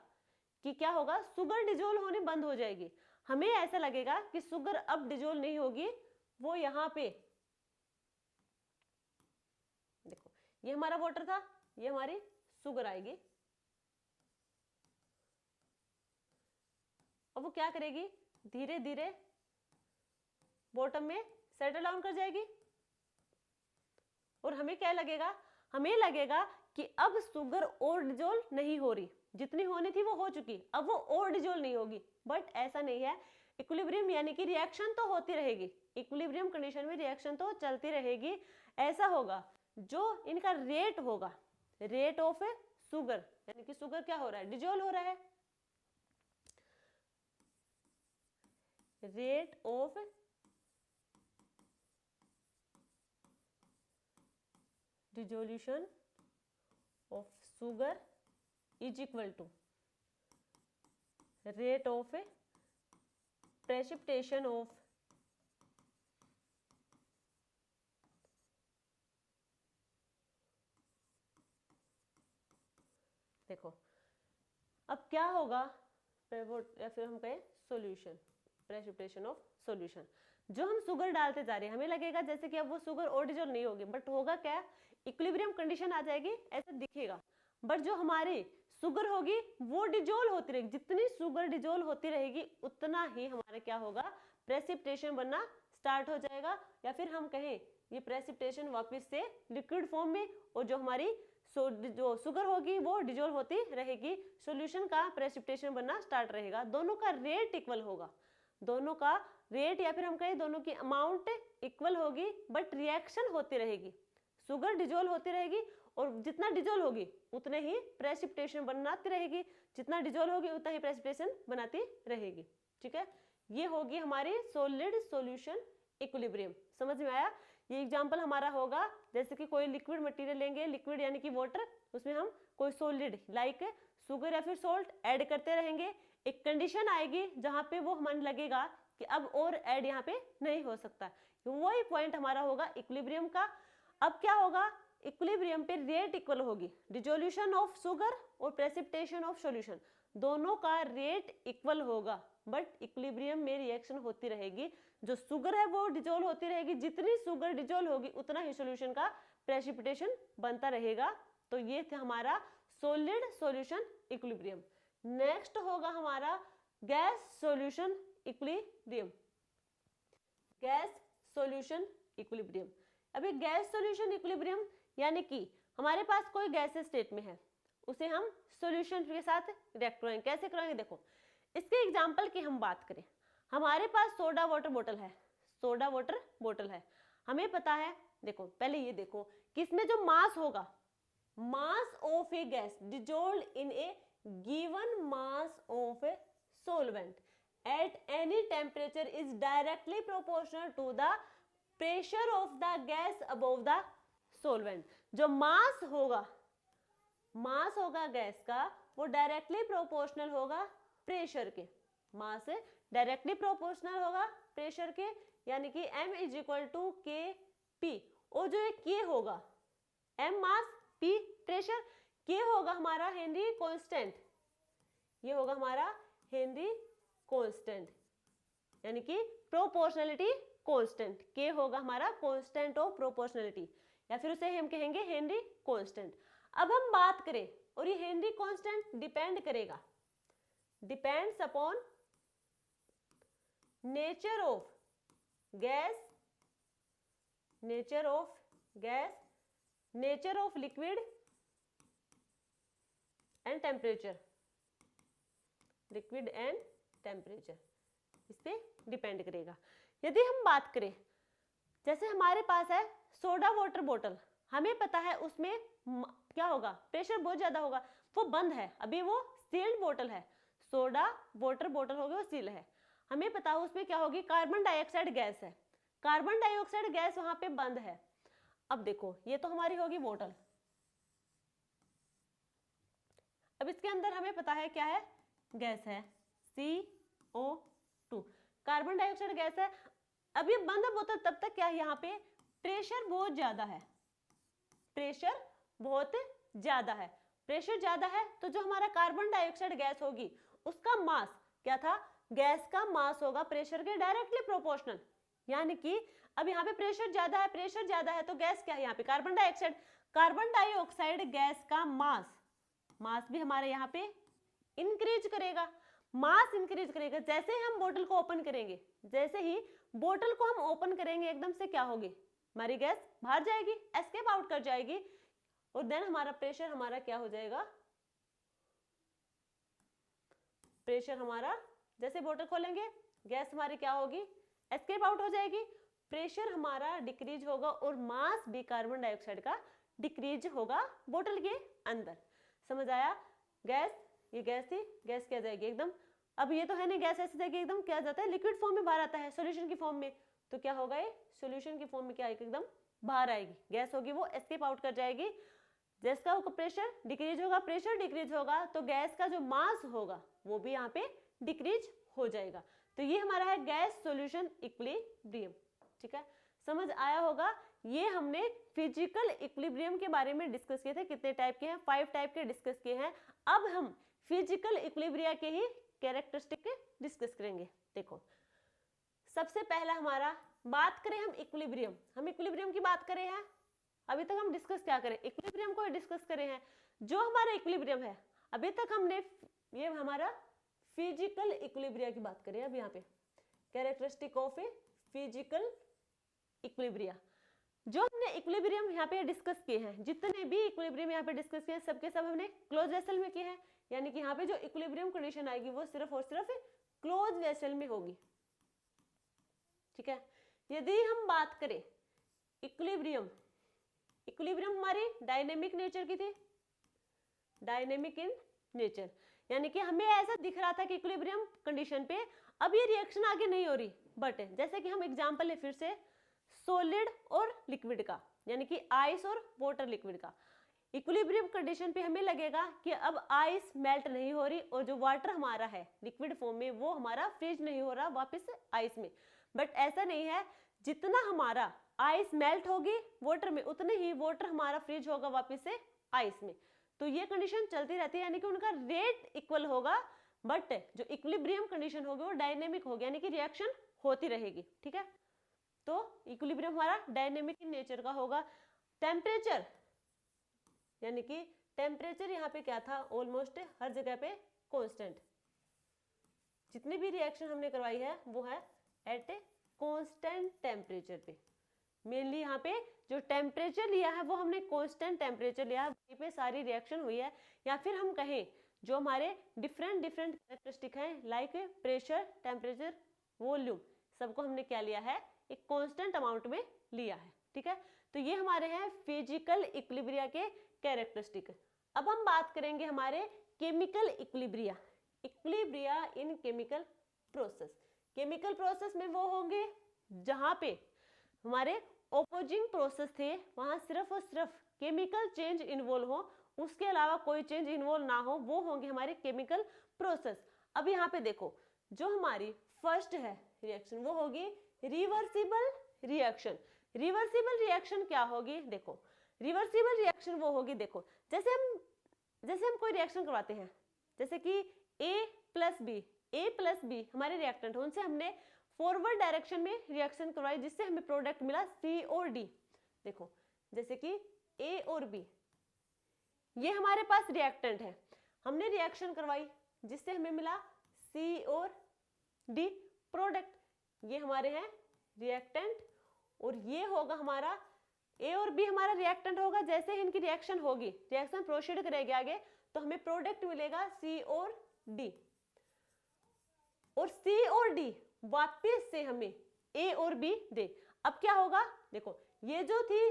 कि क्या होगा, शुगर डिजोल्व होने बंद हो जाएगी, हमें ऐसा लगेगा कि शुगर अब डिजोल्व नहीं होगी, वो यहाँ पे ये हमारा वाटर था, ये हमारी शुगर आएगी। अब वो क्या करेगी, धीरे धीरे बॉटम में सेटल डाउन कर जाएगी और हमें क्या लगेगा, हमें लगेगा कि अब शुगर और डिजोल्व नहीं हो रही, जितनी होनी थी वो हो चुकी, अब वो और डिजोल्व नहीं होगी। बट ऐसा नहीं है, इक्विलिब्रियम यानी कि रिएक्शन तो होती रहेगी, इक्विलिब्रियम कंडीशन में रिएक्शन तो चलती रहेगी। ऐसा होगा जो इनका रेट होगा, रेट ऑफ शुगर, यानी कि शुगर क्या हो रहा है, डिजोल्व हो रहा है, rate of dissolution of sugar is equal to rate of precipitation of देखो अब क्या होगा, या फिर हम कहें सॉल्यूशन, प्रेसिपिटेशन ऑफ सॉल्यूशन। जो हम शुगर डालते जा रहे हैं हमें लगेगा जैसे कि अब वो शुगर और डिजोल्व नहीं होगी, बट होगा क्या, इक्विलिब्रियम कंडीशन आ जाएगी, ऐसा दिखेगा। बट जो हमारी शुगर होगी वो डिजोल्व होती रहेगी, जितनी शुगर डिजोल्व होती रहेगी उतना ही हमारा क्या होगा, प्रेसिपिटेशन बनना स्टार्ट हो जाएगा। या फिर हम कहें ये प्रेसिपिटेशन वापस से लिक्विड फॉर्म में, और जो हमारी जो शुगर होगी वो डिजोल्व होती रहेगी, सॉल्यूशन का प्रेसिपिटेशन बनना स्टार्ट रहेगा। दोनों का रेट इक्वल होगा, दोनों का रेट या फिर हम कहें दोनों की अमाउंट इक्वल होगी, बट रिएक्शन होती रहेगी, शुगर डिजोल्व होती रहेगी और जितना डिजोल्व होगी उतने ही प्रेसिपिटेशन बनाती रहेगी, जितना डिजोल्व होगी उतना ही प्रेसिपिटेशन बनाती रहेगी। ठीक है, ये होगी हमारी सॉलिड सॉल्यूशन इक्विलिब्रियम। समझ में आया? ये एग्जांपल हमारा होगा जैसे कि कोई लिक्विड मटेरियल लेंगे, लिक्विड यानी कि वाटर, उसमें हम कोई सॉलिड लाइक शुगर या फिर सॉल्ट ऐड करते रहेंगे, एक कंडीशन आएगी जहां पे वो हमें लगेगा कि अब और ऐड यहाँ पे नहीं हो सकता, वही पॉइंट हमारा होगा इक्विलिब्रियम का। अब क्या होगा, इक्विलिब्रियम पे रेट इक्वल होगी, डिसोल्यूशन ऑफ शुगर और प्रेसिपिटेशन ऑफ सॉल्यूशन दोनों का रेट इक्वल होगा, बट इक्विलिब्रियम में रिएक्शन होती रहेगी, जो शुगर है वो डिजोल्व होती रहेगी, जितनी शुगर डिजोल्व होगी उतना ही सॉल्यूशन का प्रेसिपिटेशन बनता रहेगा। तो ये था हमारा सॉलिड सॉल्यूशन इक्विलिब्रियम। नेक्स्ट होगा हमारा gas solution equilibrium, gas solution equilibrium. अभी गैस सॉल्यूशन इक्विलिब्रियम यानी कि हमारे पास कोई गैस स्टेट में है, उसे हम सॉल्यूशन के साथ रिएक्ट कराएंगे। कैसे कराएंगे, देखो इसके एग्जांपल की हम बात करें, हमारे पास सोडा वाटर बोतल है, सोडा वाटर बोतल है, हमें पता है, देखो पहले ये देखो कि इसमें जो मास होगा, mass of A gas dissolved in A given mass of A solvent at any temperature is directly proportional to the pressure of the gas above the solvent। जो मास होगा गैस का वो डायरेक्टली प्रोपोर्शनल होगा प्रेशर के, मास directly proportional होगा pressure के, यानी कि m इज इक्वल टू के पी। और जो ये के होगा, m मास p प्रेशर, के होगा हमारा हेनरी कांस्टेंट, ये होगा हमारा हेनरी कांस्टेंट, यानी कि प्रोपोर्शनलिटी कांस्टेंट, के होगा हमारा कांस्टेंट ऑफ प्रोपोर्शनलिटी, या फिर उसे हम कहेंगे हेनरी कांस्टेंट। अब हम बात करें, और ये हेनरी कांस्टेंट डिपेंड करेगा, depends upon nature of gas, nature of gas, nature of liquid and temperature, liquid and temperature, इस पे डिपेंड करेगा। यदि हम बात करें, जैसे हमारे पास है सोडा वाटर बोतल, हमें पता है उसमें क्या होगा, प्रेशर बहुत ज्यादा होगा, वो बंद है, अभी वो सील्ड बोतल है, सोडा वाटर बोतल होगी वो सील है, हमें पता है उसमें क्या होगी, कार्बन डाइऑक्साइड गैस है, कार्बन डाइऑक्साइड गैस वहां पे बंद है। अब देखो ये तो हमारी होगी बोतल, अब इसके अंदर हमें पता है क्या है, गैस है CO2, कार्बन डाइऑक्साइड गैस है। अब ये बंद बोतल तब तक क्या है, यहाँ पे प्रेशर बहुत ज्यादा है, प्रेशर बहुत ज्यादा है, प्रेशर ज्यादा है, तो जो हमारा कार्बन डाइऑक्साइड गैस होगी उसका मास क्या था, गैस का मास होगा प्रेशर के डायरेक्टली प्रोपोर्शनल, यानी कि अब यहाँ पे प्रेशर ज्यादा है, प्रेशर ज्यादा है तो गैस क्या है यहाँ पे carbon dioxide, carbon dioxide gas का मास भी हमारे यहाँ पे इंक्रीज करेगा, मास इंक्रीज करेगा। जैसे ही हम बोतल को ओपन करेंगे, जैसे ही बोतल को हम ओपन करेंगे, एकदम से क्या होगी, हमारी गैस बाहर जाएगी, एस्केप आउट कर जाएगी, और देन हमारा प्रेशर हमारा क्या हो जाएगा, प्रेशर हमारा, जैसे बोतल खोलेंगे गैस हमारी क्या होगी, एस्केप आउट हो जाएगी, प्रेशर हमारा डिक्रीज होगा और मास भी कार्बन डाइऑक्साइड का डिक्रीज होगा बोतल के अंदर। समझ आया? गैस, ये गैस थी, गैस क्या जाएगी एकदम, अब ये तो है नहीं, गैस ऐसे जाएगी एकदम, क्या जाता है, लिक्विड फॉर्म में बाहर आता है, सॉल्यूशन की फॉर्म में, तो क्या होगा, ये सॉल्यूशन की फॉर्म में क्या आएगी, एकदम बाहर आएगी, गैस होगी वो एस्केप आउट कर जाएगी। जैसा प्रेशर डिक्रीज होगा, प्रेशर डिक्रीज होगा, तो गैस का जो मास होगा वो भी यहाँ पे डिक्रीज हो जाएगा। तो ये हमारा है गैस सॉल्यूशन इक्विलिब्रियम। ठीक है, समझ आया होगा। ये हमने फिजिकल इक्विलिब्रियम के बारे में डिस्कस किए थे, कितने टाइप के हैं, 5 टाइप के डिस्कस किए हैं। अब हम फिजिकल इक्विलिब्रिया के ही कैरेक्टरिस्टिक डिस्कस करेंगे। देखो, सबसे पहला हमारा, बात करें हम इक्विलिब्रियम, हम इक्विलिब्रियम की बात करें हैं, अभी तक हम डिस्कस क्या करें, इक्विलिब्रियम को डिस्कस करे हैं। जो हमारा इक्विलिब्रियम है, अभी तक हमने ये हमारा फिजिकल इक्विलिब्रिया की बात करें। अब यहाँ पे characteristic of a physical equilibria, जो हमने इक्विलिब्रियम यहाँ पे डिस्कस किए हैं, जितने भी इक्विलिब्रियम यहाँ पे डिस्कस किए हैं, सबके सब हमने क्लोज वेसल में किए हैं। यानी कि यहाँ पे जो इक्विलिब्रियम कंडीशन आएगी वो सिर्फ और सिर्फ क्लोज वेसल में होगी। ठीक है, यदि हम बात करें इक्विलिब्रियम, इक्विलिब्रियम हमारी डायनेमिक नेचर की थी, डायनेमिक इन नेचर, यानी कि हमें ऐसा दिख रहा था कि इक्विलिब्रियम कंडीशन पे अब ये रिएक्शन आगे नहीं हो रही, बट जैसे कि हम एग्जांपल ले फिर से सॉलिड और लिक्विड का, यानी कि आइस और वाटर लिक्विड का, इक्विलिब्रियम कंडीशन पे हमें लगेगा कि अब आइस मेल्ट नहीं हो रही और जो वाटर हमारा है लिक्विड फॉर्म में वो हमारा फ्रीज नहीं हो रहा वापस आइस में। बट ऐसा नहीं है, जितना हमारा आइस मेल्ट होगी वाटर में, उतने ही वाटर हमारा फ्रीज होगा वापस से आइस में। तो ये कंडीशन चलती रहती है, यानी कि उनका रेट इक्वल होगा, बट जो इक्विलिब्रियम कंडीशन होगी वो डायनेमिक होगी, यानी कि रिएक्शन होती रहेगी। ठीक है, तो इक्विलिब्रियम हमारा डायनेमिक इन नेचर का होगा। टेम्परेचर, यानी कि टेम्परेचर यहाँ पे क्या था, ऑलमोस्ट हर जगह पे कांस्टेंट, जितनी भी रिएक्शन हमने करवाई है वो है एट ए कांस्टेंट टेम्परेचर पे। मेनली यहाँ पे जो टेम्परेचर लिया है वो हमने कांस्टेंट टेम्परेचर लिया है, वहीं पे सारी रिएक्शन हुई है। या फिर हम कहें जो हमारे डिफरेंट कैरेक्टरिस्टिक हैं, लाइक प्रेशर, टेम्परेचर, वॉल्यूम, सबको हमने क्या लिया है, एक कांस्टेंट अमाउंट में लिया है। ठीक है, तो ये हमारे हैं फिजिकल इक्विलिब्रिया के कैरेक्टरिस्टिक। अब हम बात करेंगे हमारे केमिकल इक्विलिब्रिया, इक्विलिब्रिया इन केमिकल प्रोसेस। केमिकल प्रोसेस में वो होंगे जहां पे हमारे ओपोजिंग प्रोसेस थे, वहां सिर्फ और सिर्फ केमिकल चेंज इन्वॉल्व हो, उसके अलावा कोई चेंज इन्वॉल्व ना हो, वो होंगे हमारे केमिकल प्रोसेस। अब यहाँ पे देखो, जो हमारी फर्स्ट है रिएक्शन वो होगी रिवर्सिबल रिएक्शन। रिवर्सिबल रिएक्शन क्या होगी, देखो रिवर्सिबल रिएक्शन वो होगी, देखो जैसे हम कोई रिएक्शन करवाते हैं, जैसे कि A प्लस बी हमारे रिएक्टेंट हो, उनसे हमने फॉरवर्ड डायरेक्शन में रिएक्शन करवाई, जिससे हमें प्रोडक्ट मिला C और D। देखो जैसे कि A और B, ये हमारे पास रिएक्टेंट है, हमने रिएक्शन करवाई जिससे हमें मिला C और D प्रोडक्ट, ये हमारे हैं रिएक्टेंट, और ये होगा हमारा A और B हमारा रिएक्टेंट होगा। जैसे ही इनकी रिएक्शन होगी, रिएक्शन प्रोसीड करेगी आगे, तो हमें प्रोडक्ट मिलेगा C और D, और C और D वापस से हमें A और B दे। अब क्या होगा, देखो ये जो थी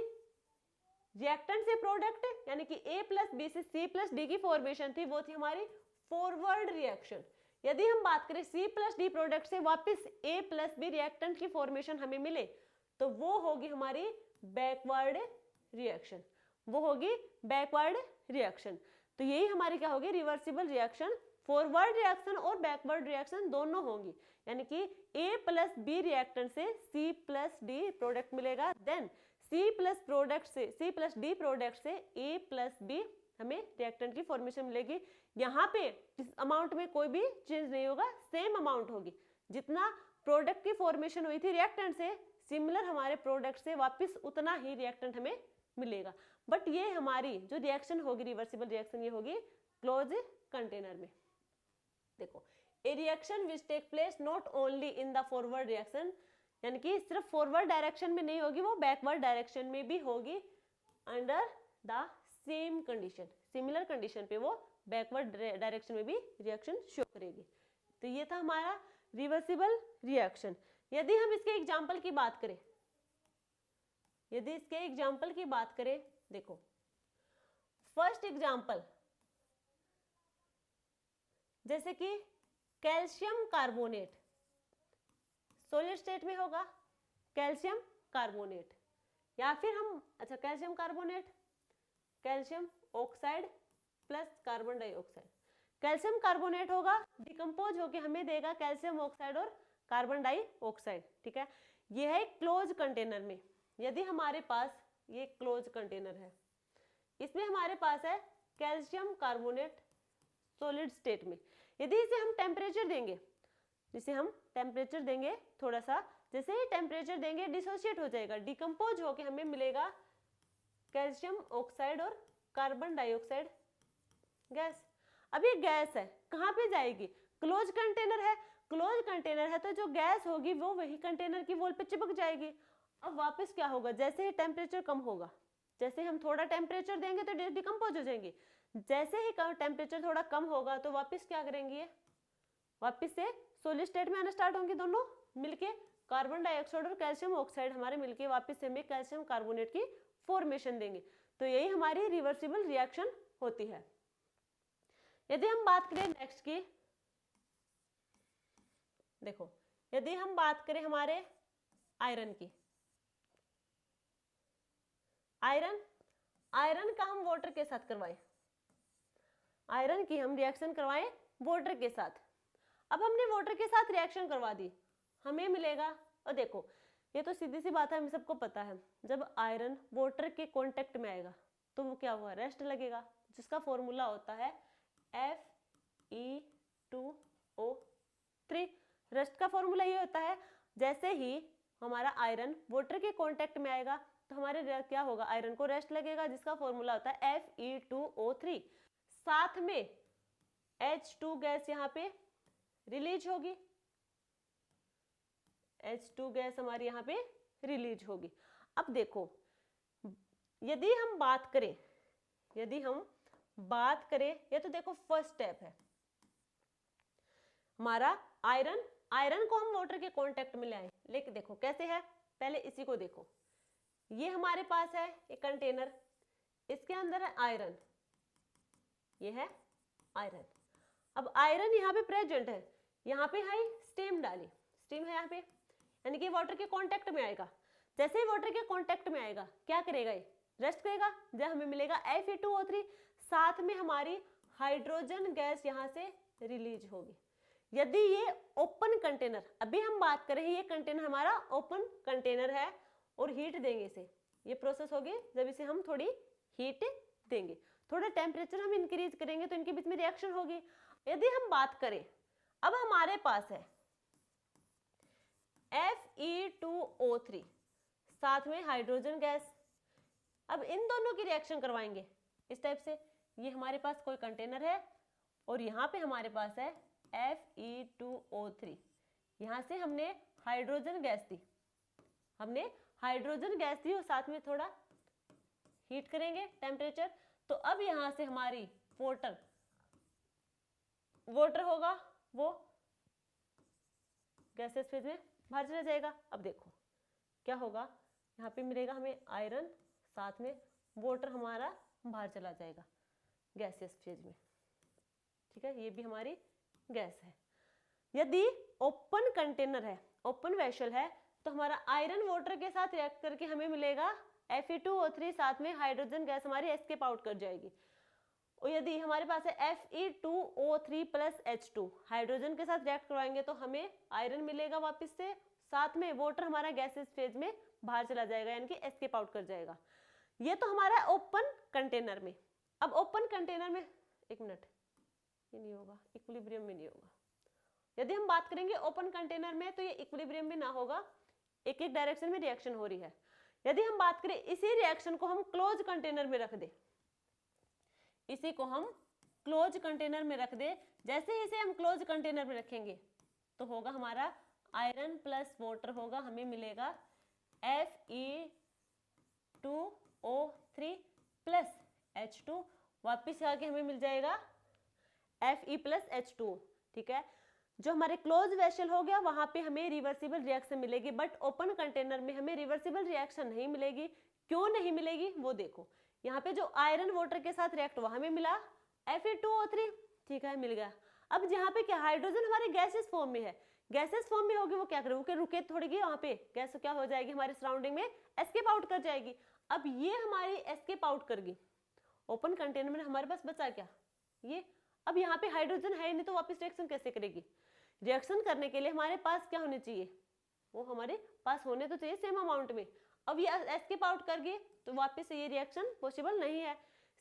रिएक्टेंट से प्रोडक्ट, यानी कि A प्लस बी से C प्लस डी की फॉर्मेशन थी, वो थी हमारी फॉरवर्ड रिएक्शन। यदि हम बात करें C प्लस डी प्रोडक्ट से वापस A प्लस बी रिएक्टेंट की फॉर्मेशन हमें मिले, तो वो होगी हमारी बैकवर्ड रिएक्शन, वो होगी बैकवर्ड रिएक्शन। तो यही हमारी क्या होगी, रिवर्सिबल रिएक्शन। फॉरवर्ड रिएक्शन और बैकवर्ड रिएक्शन दोनों होंगी, यानी कि A प्लस बी रिएक्टेंट से C प्लस डी प्रोडक्ट मिलेगा, then C plus D product से A प्लस बी हमें रिएक्टेंट की फॉर्मेशन मिलेगी। यहाँ पे इस अमाउंट में कोई भी चेंज नहीं होगा, सेम अमाउंट होगी, जितना प्रोडक्ट की फॉर्मेशन हुई थी रिएक्टेंट से, सिमिलर हमारे प्रोडक्ट से वापस उतना ही रिएक्टेंट हमें मिलेगा। बट ये हमारी जो रिएक्शन होगी, रिवर्सिबल रिएक्शन, ये होगी क्लोज कंटेनर में। देखो, a reaction which take place not only in the forward reaction, यानी कि सिर्फ फॉरवर्ड डायरेक्शन में नहीं होगी, वो बैकवर्ड डायरेक्शन में भी होगी under the same condition, similar condition पे वो बैकवर्ड डायरेक्शन में भी रिएक्शन शो करेगी। तो ये था हमारा रिवर्सिबल रिएक्शन। यदि हम इसके एग्जाम्पल की बात करें, यदि इसके एग्जाम्पल की बात करें, देखो फर्स्ट एग्जाम्पल जैसे कि कैल्शियम कार्बोनेट, सॉलिड स्टेट में होगा कैल्शियम कार्बोनेट, या फिर हम अच्छा calcium carbonate, calcium oxide plus carbon dioxide, calcium carbonate होगा, डिकम्पोज होके हमें देगा कैल्शियम ऑक्साइड और कार्बन डाइऑक्साइड। ठीक है, ये है क्लोज कंटेनर में। यदि हमारे पास ये क्लोज कंटेनर है, इसमें हमारे पास है कैल्शियम कार्बोनेट सॉलिड स्टेट में, यदि इसे हम टेम्परेचर देंगे, जिसे हम टेम्परेचर देंगे थोड़ा सा, जैसे ही टेम्परेचर देंगे डिसोसिएट हो जाएगा, डिकम्पोज होके हमें मिलेगा कैल्शियम ऑक्साइड और कार्बन डाइऑक्साइड गैस। अब ये गैस है, कहाँ पे जाएगी? क्लोज कंटेनर है, क्लोज कंटेनर है तो जो गैस होगी वो वही कंटेनर की वॉल पे चिपक जाएगी। अब वापस क्या होगा, जैसे ही टेम्परेचर कम होगा, जैसे हम थोड़ा टेम्परेचर देंगे तो डिकम्पोज हो जाएंगे, जैसे ही टेम्परेचर थोड़ा कम होगा तो वापस क्या करेंगे, वापस से सॉलिड स्टेट में आना स्टार्ट होंगे, दोनों मिलके कार्बन डाइऑक्साइड और कैल्शियम ऑक्साइड हमारे मिलके वापस से हमें कैल्शियम कार्बोनेट की फॉर्मेशन देंगे। तो यही हमारी रिवर्सिबल रिएक्शन होती है। यदि हम बात करें नेक्स्ट की, देखो यदि हम बात करें हमारे आयरन की, आयरन का हम वाटर के साथ करवाएं, आयरन की हम रिएक्शन करवाएं वाटर के साथ। अब हमने वाटर के साथ रिएक्शन करवा दी, हमें मिलेगा, और देखो ये तो सीधी सी बात है, हम सबको पता है, जब आयरन वाटर के कांटेक्ट में आएगा तो वो क्या हुआ, रेस्ट लगेगा, जिसका फॉर्मूला होता है Fe2O3। रेस्ट का फॉर्मूला ये होता है, जैसे ही हमारा आयरन वाटर के कांटेक्ट में आएगा तो हमारे क्या होगा, आयरन को रेस्ट लगेगा, जिसका फॉर्मूला होता है Fe2O3। साथ में H2 गैस यहाँ पे रिलीज होगी, H2 गैस हमारी यहाँ पे रिलीज होगी। अब देखो यदि हम बात करें, ये तो देखो फर्स्ट स्टेप है हमारा, आयरन को हम वाटर के कांटेक्ट में ले आए, लेकिन देखो कैसे है, पहले इसी को देखो, ये हमारे पास है एक कंटेनर, इसके अंदर है आयरन, ये है आयरन। अब आयरन यहाँ पे प्रेजेंट है, यहाँ पे है स्टीम डाली, स्टीम है यहाँ पे, यानी कि वाटर के कांटेक्ट में आएगा, जैसे ही वाटर के कांटेक्ट में आएगा क्या करेगा, ये रेस्ट करेगा, जब हमें मिलेगा Fe2O3, साथ में हमारी हाइड्रोजन गैस यहाँ से रिलीज होगी। यदि ये ओपन कंटेनर, अभी हम बात करें ये कंटेनर हमारा ओपन कंटेनर है और हीट देंगे इसे, ये प्रोसेस होगी जब इसे हम थोड़ी हीट देंगे, थोड़ा टेम्परेचर हम इंक्रीज करेंगे तो इनके बीच में रिएक्शन होगी। यदि हम बात करें, अब हमारे पास है Fe2O3 साथ में हाइड्रोजन गैस, अब इन दोनों की रिएक्शन करवाएंगे इस टाइप से, ये हमारे पास कोई कंटेनर है और यहाँ पे हमारे पास है Fe2O3, यहाँ से हमने हाइड्रोजन गैस दी, और साथ में थोड़ा हीट करेंगे टेम्परेचर, तो अब यहाँ से हमारी वाटर होगा वो गैसेस फेज में बाहर चला जाएगा। अब देखो क्या होगा, यहाँ पे मिलेगा हमें आयरन, साथ में वाटर हमारा बाहर चला जाएगा गैसेस फेज में। ठीक है, ये भी हमारी गैस है। यदि ओपन कंटेनर है, ओपन वेसल है, तो हमारा आयरन वाटर के साथ रिएक्ट करके हमें मिलेगा Fe2O3, साथ में हाइड्रोजन गैस हमारी एस्केप आउट कर जाएगी। और यदि हमारे पास है Fe2O3 प्लस H2, हाइड्रोजन के साथ रिएक्ट करवाएंगे तो हमें आयरन मिलेगा वापस से, साथ में वाटर हमारा गैसेस फेज में बाहर चला जाएगा, यानी कि एस्केप आउट कर जाएगा। ये तो हमारा ओपन कंटेनर में। अब ओपन कंटेनर में, एक मिनट, ये नहीं होगा, इक्विलिब्रियम में नहीं होगा। यदि हम बात करेंगे ओपन कंटेनर में तो ये इक्विलिब्रियम में ना होगा, एक एक डायरेक्शन में रिएक्शन हो रही है। यदि हम बात करें इसी रिएक्शन को हम क्लोज कंटेनर में रख दे, इसी को हम क्लोज कंटेनर में रख दे, जैसे ही इसे हम क्लोज कंटेनर में रखेंगे तो होगा हमारा आयरन प्लस वाटर होगा, हमें मिलेगा Fe2O3 प्लस H2, वापिस आके हमें मिल जाएगा Fe प्लस H2। ठीक है, जो हमारे क्लोज वेसल हो गया वहां पे हमें रिवर्सिबल रिएक्शन मिलेगी, बट ओपन कंटेनर में हमें रिवर्सिबल रिएक्शन नहीं मिलेगी। क्यों नहीं मिलेगी वो देखो, यहाँ पे जो आयरन वाटर के साथ रिएक्ट हुआ हमें मिला Fe2O3, ठीक है मिल गया। अब यहाँ पे क्या हाइड्रोजन हमारे गैसेस फॉर्म में है, गैसेस फॉर्म में होगी वो क्या करेंगे, रुके थोड़ी गई वहां पे गैस क्या हो जाएगी हमारे सराउंडिंग में एस्केप आउट कर जाएगी। अब ये हमारी एस्केप आउट कर गई, ओपन कंटेनर में हमारे पास बचा क्या ये। अब यहाँ पे हाइड्रोजन है नहीं तो वापस रिएक्शन कैसे करेगी, रिएक्शन करने के लिए हमारे पास क्या होने चाहिए, वो हमारे पास होने तो चाहिए सेम अमाउंट में। अब ये एस्केप आउट कर गए तो वापस ये रिएक्शन पॉसिबल नहीं है।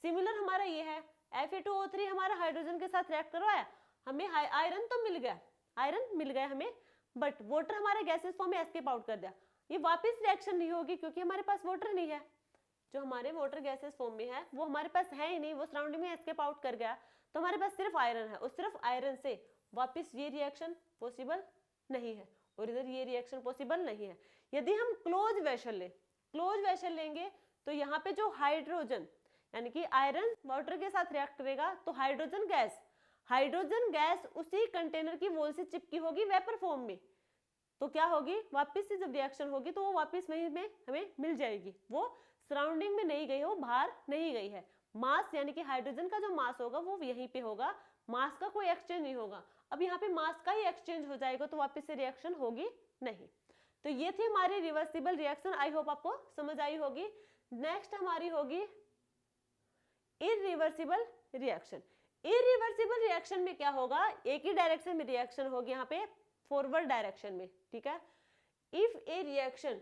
सिमिलर हमारा ये है Fe2O3 हमारा हाइड्रोजन के साथ रिएक्ट करवाया, हमें आयरन तो मिल गया, आयरन मिल गया हमें, बट वाटर हमारे गैसेस फॉर्म में एस्केप आउट कर दिया, ये वापस रिएक्शन नहीं होगी क्योंकि हमारे पास वाटर नहीं है। जो हमारे वाटर गैसेस फॉर्म में है वो हमारे पास है ही नहीं, वो सराउंडिंग में एस्केप आउट कर गया, तो हमारे पास सिर्फ आयरन है, उस सिर्फ आयरन से वापस ये रिएक्शन पॉसिबल नहीं है और इधर ये रिएक्शन पॉसिबल नहीं है। यदि हम क्लोज वेसल ले, क्लोज वेसल लेंगे तो यहाँ पे जो हाइड्रोजन यानी कि आयरन वाटर के साथ रिएक्ट करेगा तो हाइड्रोजन गैस उसी कंटेनर की वॉल से चिपकी होगी वेपर फॉर्म में, तो क्या होगी वापस से जब रिएक्शन होगी तो वो वापस वहीं में हमें मिल जाएगी, वो सराउंडिंग में नहीं गई, वो बाहर नहीं गई है। मास यानी कि हाइड्रोजन का जो मास होगा वो यहीं पे होगा, मास का कोई एक्सचेंज नहीं होगा। अब यहाँ पे मास का ही एक्सचेंज हो जाएगा तो वापस से रिएक्शन होगी नहीं। तो ये थी हमारी रिवर्सिबल रिएक्शन, आई होप आपको समझ आई होगी। नेक्स्ट हमारी होगी इरिवर्सिबल रिएक्शन। इरिवर्सिबल रिएक्शन में क्या होगा, एक ही डायरेक्शन में रिएक्शन होगी, यहाँ पे फॉरवर्ड डायरेक्शन में, ठीक है। If a reaction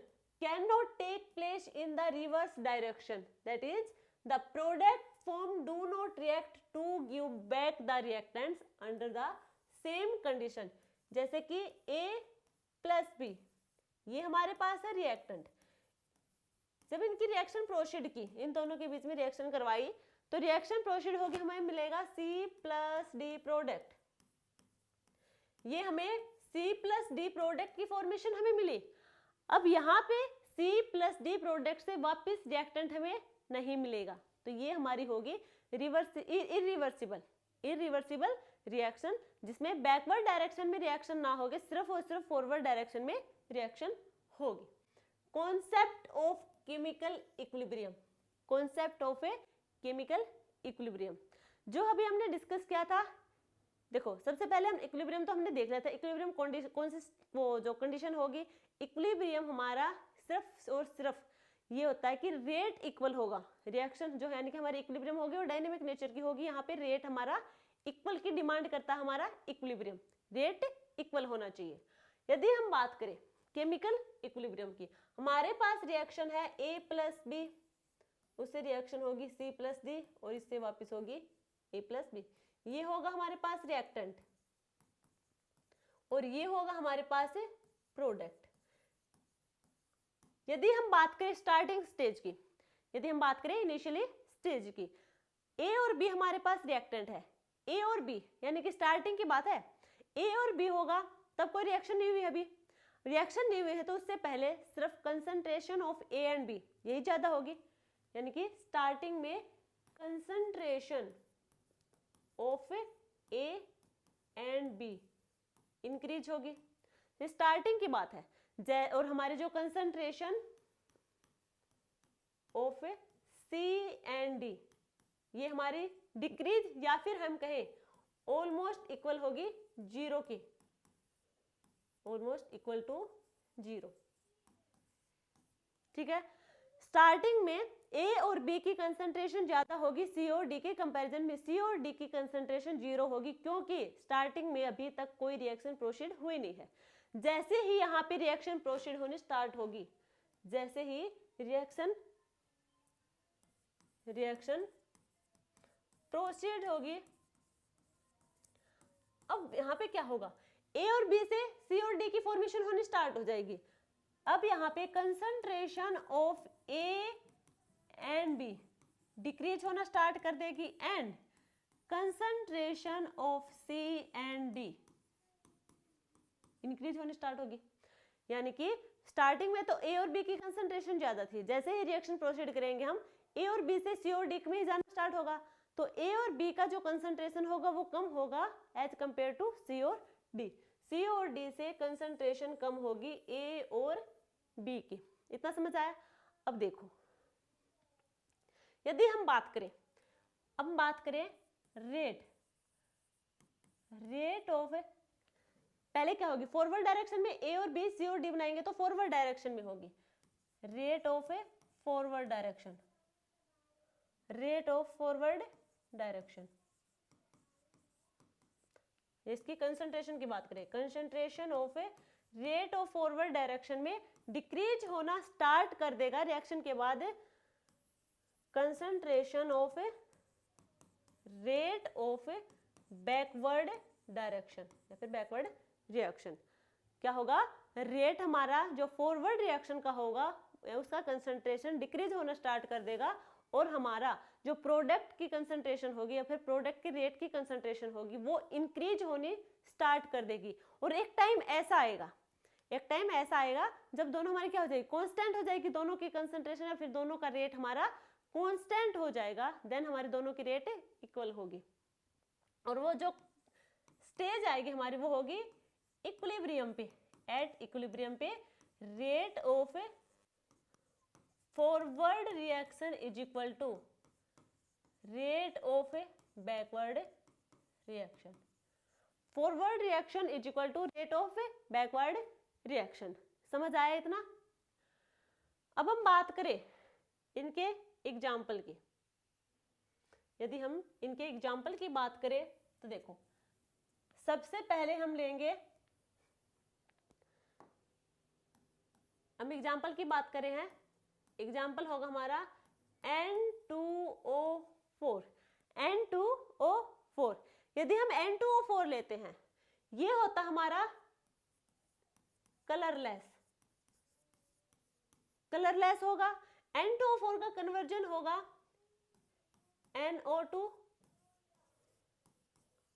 can not take place in the reverse direction, that is the product form do not react to give back the reactants under the same condition. जैसे कि A plus B ये हमारे पास है reactant, जब इनकी reaction proceed की, इन दोनों के बीच में रिएक्शन करवाई तो रिएक्शन प्रोसीड होगी, हमें मिलेगा C प्लस डी प्रोडक्ट। ये हमें C प्लस डी प्रोडक्ट की फॉर्मेशन हमें मिली। अब यहाँ पे C प्लस डी प्रोडक्ट से वापस रिएक्टेंट हमें नहीं मिलेगा, तो ये हमारी होगी इरिवर्सिबल रिएक्शन, जिसमें बैकवर्ड डायरेक्शन में रिएक्शन ना होगी, सिर्फ और सिर्फ फॉरवर्ड डायरेक्शन में रिएक्शन होगी। Concept of chemical equilibrium, concept of a chemical equilibrium जो अभी हमने डिस्कस किया था। देखो सबसे पहले हम इक्विलिब्रियम तो हमने देख लिया था, इक्विलिब्रियम कौन सी वो जो कंडीशन होगी, इक्विलिब्रियम हमारा सिर्फ और सिर्फ ये होता है कि रेट इक्वल होगा, रिएक्शन जो है यानी कि हमारी इक्विलिब्रियम होगी और डायनेमिक नेचर की होगी, यहाँ पे रेट हमारा इक्वल की डिमांड करता है, हमारा इक्विलिब्रियम रेट इक्वल होना चाहिए। यदि हम बात करें केमिकल इक्विलिब्रियम की, हमारे पास रिएक्शन है A प्लस बी, उससे रिएक्शन होगी C प्लस डी और इससे वापस होगी A प्लस बी, ये होगा हमारे पास रिएक्टेंट और ये होगा हमारे पास प्रोडक्ट। यदि हम बात करें स्टार्टिंग स्टेज की, यदि हम बात करें इनिशियली स्टेज की, A और B हमारे पास रिएक्टेंट है, A और B यानी कि स्टार्टिंग की बात है, A और B होगा तब कोई रिएक्शन नहीं हुई, अभी रिएक्शन नहीं हुई है तो उससे पहले सिर्फ concentration of A and B यही ज्यादा होगी, यानी कि स्टार्टिंग में concentration of A and B increase होगी, स्टार्टिंग की बात है। और हमारे जो concentration of C and D ये हमारी डिक्रीज या फिर हम कहें ऑलमोस्ट इक्वल होगी जीरो की, ऑलमोस्ट इक्वल टू जीरो, ठीक है। स्टार्टिंग में A और B की कंसंट्रेशन ज्यादा होगी C और D के कंपैरिजन में, C और D की कंसंट्रेशन जीरो होगी क्योंकि स्टार्टिंग में अभी तक कोई रिएक्शन प्रोसीड हुई नहीं है। जैसे ही यहाँ पे रिएक्शन प्रोसीड होनी स्टार्ट होगी, जैसे ही रिएक्शन प्रोसीड होगी, अब यहाँ पे क्या होगा, A और B से C और D की फॉर्मेशन होनी स्टार्ट हो जाएगी। अब यहाँ पे concentration of A and B decrease होना स्टार्ट कर देगी and concentration of C and D increase होने स्टार्ट होगी। यानी कि स्टार्टिंग में तो ए और बी की कंसंट्रेशन ज्यादा थी, जैसे ही रिएक्शन प्रोसीड करेंगे हम ए और बी से सी और डी में ही जाना स्टार्ट होगा, तो ए और बी का जो कंसंट्रेशन होगा वो कम होगा एज कंपेयर टू सी और डी। सी और डी से कंसंट्रेशन कम होगी ए और बी की। इतना समझ आया? अब देखो, यदि हम बात करें, अब हम बात करें रेट ऑफ, पहले क्या होगी, फॉरवर्ड डायरेक्शन में ए और बी सी और डी बनाएंगे तो फॉरवर्ड डायरेक्शन में होगी rate of a forward direction, rate of forward direction. इसकी कंसंट्रेशन की बात करें, concentration of a rate of forward direction में डिक्रीज होना स्टार्ट कर देगा रिएक्शन के बाद concentration of a rate of a backward direction या फिर बैकवर्ड रिएक्शन। क्या होगा, रेट हमारा जो फॉरवर्ड रिएक्शन का होगा उसका कंसंट्रेशन डिक्रीज होना स्टार्ट कर देगा और हमारा जो प्रोडक्ट की कंसंट्रेशन होगी या फिर प्रोडक्ट के रेट की कंसंट्रेशन होगी वो इंक्रीज होनी स्टार्ट कर देगी। और एक टाइम ऐसा आएगा, एक टाइम ऐसा आएगा जब दोनों हमारी क्या हो जाएगी, कांस्टेंट हो जाएगी, दोनों की कंसंट्रेशन या फिर दोनों का रेट हमारा कांस्टेंट हो जाएगा, देन हमारी दोनों की रेट इक्वल होगी। और वो जो स्टेज आएगी हमारी वो होगी इक्विलिब्रियम पे, एट इक्विलिब्रियम पे rate of forward reaction is equal to rate of backward reaction. Forward reaction is equal to rate of backward reaction. समझ आया इतना? अब हम बात करें इनके एग्जाम्पल की, यदि हम इनके एग्जाम्पल की बात करें तो देखो, सबसे पहले हम लेंगे, हम एग्जाम्पल की बात करें हैं, एग्जाम्पल होगा हमारा N2O4। N2O4, यदि हम N2O4 लेते हैं, ये होता हमारा कलरलेस, कलरलेस होगा। N2O4 का कन्वर्जन होगा NO2।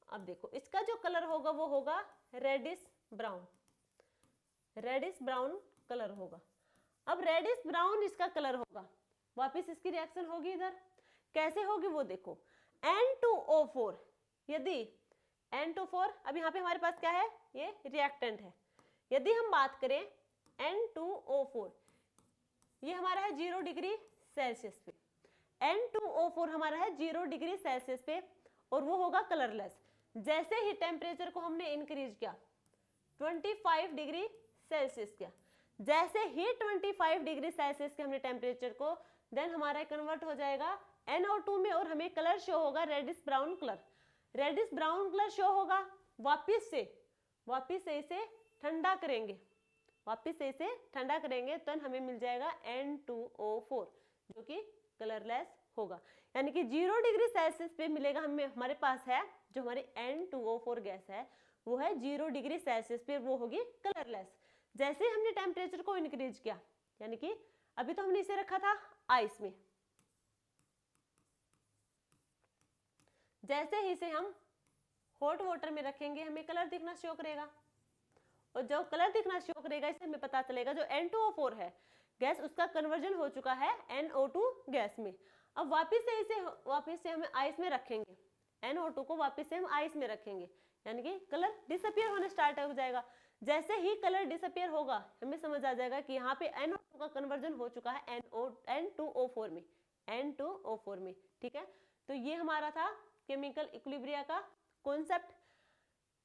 अब देखो इसका जो कलर होगा वो होगा reddish brown, reddish brown colour होगा। अब रेडिश ब्राउन इसका कलर होगा, वापस इसकी रिएक्शन होगी इधर, कैसे होगी वो देखो। N2O4, यदि N2O4, अब यहाँ पे हमारे पास क्या है, ये रिएक्टेंट है। यदि हम बात करें N2O4, ये हमारा है 0 डिग्री सेल्सियस पे, N2O4 हमारा है 0 डिग्री सेल्सियस पे और वो होगा कलरलेस। जैसे ही टेम्परेचर को हमने इंक्रीज किया 25 डिग्री सेल्सियस किया, जैसे ही 25 डिग्री सेल्सियस के हमने टेम्परेचर को, देन हमारा कन्वर्ट हो जाएगा NO2 में और हमें कलर शो होगा reddish brown colour, reddish brown colour show होगा। वापिस से इसे ठंडा करेंगे, वापिस से इसे ठंडा करेंगे तो हमें मिल जाएगा N2O4 जो कि कलरलेस होगा। यानी कि 0 डिग्री सेल्सियस पे मिलेगा हमें, हमारे पास है जो हमारी N2O4 गैस है वो है 0 डिग्री सेल्सियस पे, वो होगी कलरलेस। जैसे हमने टेम्परेचर को इंक्रीज किया, यानी कि अभी तो हमने इसे रखा था आइस में, जैसे ही इसे हम हॉट वाटर में रखेंगे हमें कलर दिखना शो करेगा, और जो कलर दिखना शो करेगा इससे हमें पता चलेगा जो N2O4 है गैस उसका कन्वर्जन हो चुका है NO2 गैस में। अब वापस से हम आइस में रखेंगे, NO2 को वापस से हम आइस में रखेंगे, यानी कि कलर डिसअपियर होना स्टार्ट हो जाएगा। जैसे ही कलर डिसअपियर होगा हमें समझ आ जाएगा कि यहाँ पे NO2 का कन्वर्जन हो चुका है N2O4 में, N2O4 में। ठीक है, तो ये हमारा था केमिकल इक्विलिब्रिया का कॉन्सेप्ट।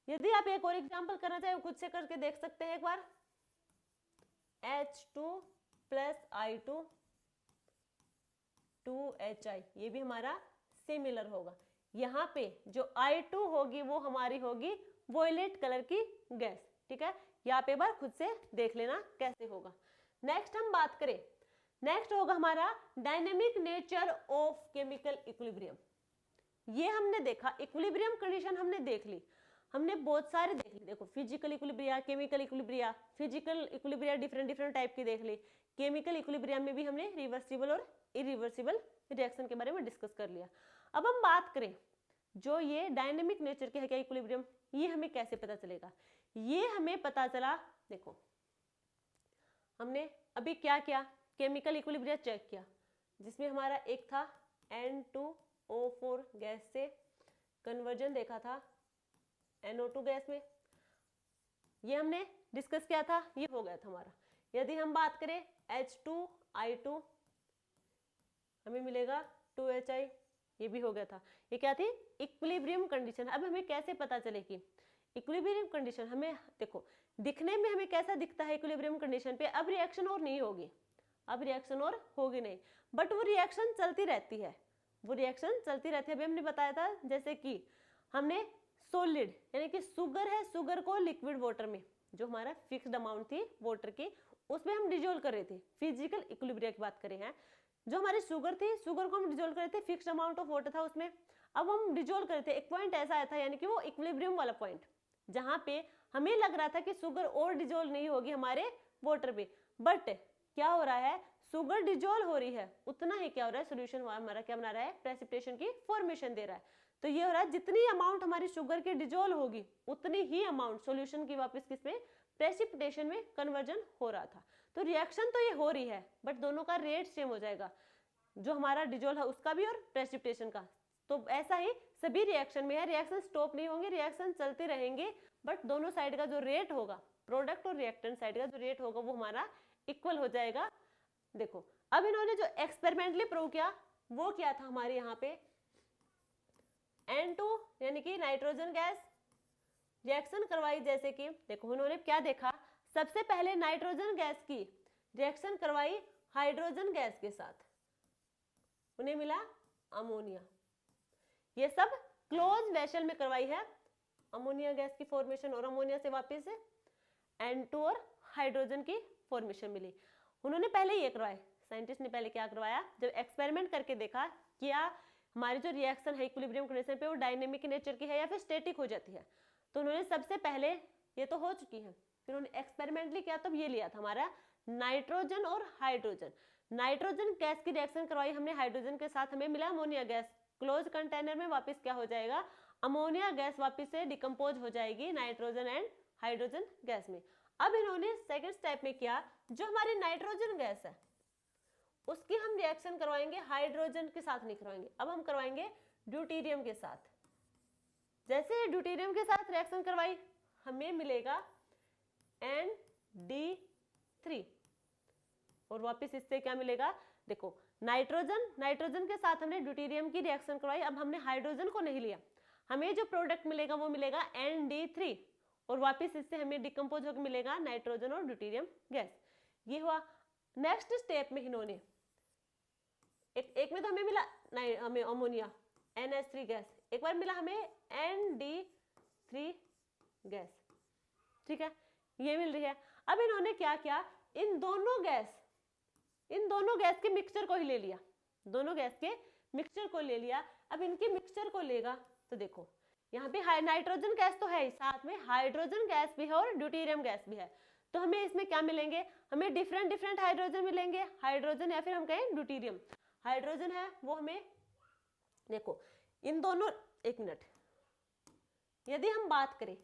यदि आप एक और एग्जांपल करना चाहे खुद से करके देख सकते हैं एक बार। H2 + I2 2HI, ये भी हमारा सिमिलर होगा। यहाँ पे जो I2 होगी वो हमारी होगी वॉयलेट कलर की गैस। ठीक है, यहाँ पे एक बार खुद से देख लेना कैसे होगा। नेक्स्ट हम बात करें, नेक्स्ट होगा हमारा dynamic nature of chemical equilibrium. ये हमने देखा, इक्विलिब्रियम कंडीशन हमने देख ली। हमने बहुत सारे देख ली, देखो physical equilibria, chemical equilibria, physical equilibria different different type की देख ली, केमिकल इक्विलिब्रिया में भी हमने रिवर्सिबल और इरिवर्सिबल रिएक्शन के बारे में डिस्कस कर लिया। अब हम बात करें जो ये डायनेमिक नेचर के है क्या इक्विलिब्रियम, ये हमें कैसे पता चलेगा? ये हमें पता चला, देखो हमने अभी क्या किया, केमिकल इक्विलिब्रिया चेक किया जिसमें हमारा एक था N2O4 गैस से कन्वर्जन देखा था NO2 गैस में, ये हमने डिस्कस किया था, ये हो गया था हमारा। यदि हम बात करें H2I2 हमें मिलेगा 2HI, ये भी हो गया था। ये क्या थी? Equilibrium condition. अब हमें कैसे पता चलेगी इक्विलिब्रियम कंडीशन? हमें देखो दिखने में हमें कैसा दिखता है इक्विलिब्रियम कंडीशन पे, अब रिएक्शन और नहीं होगी, अब रिएक्शन और होगी नहीं, बट वो रिएक्शन चलती रहती है, वो रिएक्शन चलती रहती है। अभी हमने बताया था जैसे कि हमने सॉलिड यानी कि शुगर है, शुगर को लिक्विड वाटर में, जो हमारा फिक्स्ड अमाउंट थी वाटर की, उसमें हम डिजोल्व कर रहे थे। फिजिकल इक्विलिब्रिया की बात करें हैं, जो हमारी शुगर थी, शुगर को हम डिजोल्व कर रहे थे, फिक्स्ड अमाउंट ऑफ वाटर था उसमें, अब हम डिजोल्व कर रहे थे। एक पॉइंट ऐसा आया था यानी कि वो इक्विलिब्रियम वाला पॉइंट, जहां पे हमें लग रहा था कि शुगर और डिजोल्व नहीं होगी हमारे वाटर पे, बट क्या हो रहा है, शुगर डिजोल्व हो रही है, उतना ही क्या हो रहा है, सोल्यूशन हमारा क्या बना रहा है, प्रेसिपिटेशन की फॉर्मेशन दे रहा है। तो ये हो रहा है जितनी अमाउंट हमारी शुगर की डिजोल्व होगी उतनी ही अमाउंट सोल्यूशन की वापस किसमें, प्रेसिपिटेशन में कन्वर्जन हो रहा था। तो रिएक्शन तो ये हो रही है बट दोनों का रेट सेम हो जाएगा, जो हमारा डिजोल्व है उसका भी और प्रेसिपिटेशन का। तो ऐसा ही सभी रिएक्शन में है, रिएक्शन स्टॉप नहीं होंगे, रिएक्शन चलते रहेंगे, बट दोनों साइड का जो रेट होगा, प्रोडक्ट और रिएक्टेंट साइड का जो रेट होगा वो हमारा इक्वल हो जाएगा। देखो अब इन्होंने जो एक्सपेरिमेंटली प्रूव किया वो क्या था, हमारे यहाँ पे N2 यानी कि नाइट्रोजन गैस रिएक्शन करवाई, जैसे कि देखो उन्होंने क्या देखा, सबसे पहले नाइट्रोजन गैस की रिएक्शन करवाई हाइड्रोजन गैस के साथ, उन्हें मिला अमोनिया। ये सब क्लोज वेसल में करवाई है अमोनिया गैस की फॉर्मेशन, और अमोनिया से वापस N2 और हाइड्रोजन की फॉर्मेशन मिली। उन्होंने पहले ये करवाया, साइंटिस्ट ने पहले क्या करवाया, जब एक्सपेरिमेंट करके देखा क्या हमारी जो रिएक्शन है इक्विलिब्रियम कंडीशन पे वो डायनेमिक नेचर की है या फिर स्टैटिक हो जाती है। तो उन्होंने सबसे पहले, ये तो हो चुकी है, फिर उन्होंने एक्सपेरिमेंटली किया, तब ये लिया था हमारा नाइट्रोजन और हाइड्रोजन। नाइट्रोजन गैस की रिएक्शन करवाई हमने हाइड्रोजन के साथ, हमें मिला अमोनिया गैस, क्लोज कंटेनर में वापस क्या हो जाएगा, अमोनिया गैस वापस से डिकम्पोज हो जाएगी नाइट्रोजन एंड हाइड्रोजन गैस में। अब इन्होंने सेकंड स्टेप में किया, जो हमारी नाइट्रोजन गैस है उसकी हम रिएक्शन करवाएंगे हाइड्रोजन के साथ नहीं करवाएंगे, अब हम करवाएंगे ड्यूटेरियम के साथ। जैसे ड्यूटेरियम के साथ रिएक्शन करवाई हमें मिलेगा ND3, और वापस इससे क्या मिलेगा, देखो नाइट्रोजन के साथ हमने ड्यूटेरियम की रिएक्शन करवाई, अब हमने हाइड्रोजन को नहीं लिया, हमें जो प्रोडक्ट मिलेगा वो मिलेगा ND3, और वापस इससे हमें डिकम्पोज होकर मिलेगा नाइट्रोजन और ड्यूटेरियम गैस। ये हुआ। नेक्स्ट स्टेप में इन्होंने एक में तो हमें मिला हमें अमोनिया NH3 गैस, एक बार मिला हमें ND3 गैस, ठीक है, ये मिल रही है। अब इन्होंने क्या किया, इन दोनों गैस के मिक्सचर को ही ले लिया, दोनों गैस के मिक्सचर को ले लिया। अब इनके मिक्सचर को लेगा तो देखो यहाँ पे नाइट्रोजन गैस तो है ही, साथ में हाइड्रोजन गैस भी है और ड्यूटेरियम गैस भी है, तो हमें इसमें क्या मिलेंगे, हमें डिफरेंट हाइड्रोजन मिलेंगे, हाइड्रोजन या फिर हम कहें ड्यूटेरियम। हाइड्रोजन है वो हमें, देखो इन दोनों, एक मिनट, यदि हम बात करें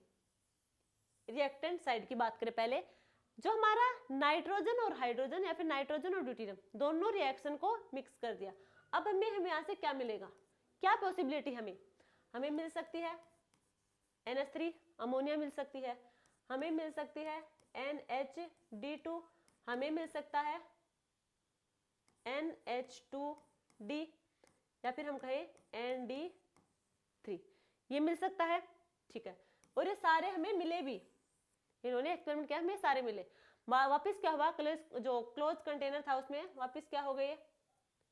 रिएक्टेंट साइड की बात करें, पहले जो हमारा नाइट्रोजन और हाइड्रोजन या फिर नाइट्रोजन और ड्यूटेरियम दोनों रिएक्शन को मिक्स कर दिया, अब हमें यहाँ से क्या मिलेगा, क्या पॉसिबिलिटी हमें मिल सकती है, NH3 अमोनिया मिल सकती है, हमें मिल सकती है NHD2, हमें मिल सकता है NH2D, या फिर हम कहें ND3, ये मिल सकता है, ठीक है। और ये सारे हमें मिले भी, इन्होंने एक्सपेरिमेंट किया, हमें सारे मिले। वापस क्या हुआ, जो क्लोज कंटेनर था उसमें वापस क्या हो गई,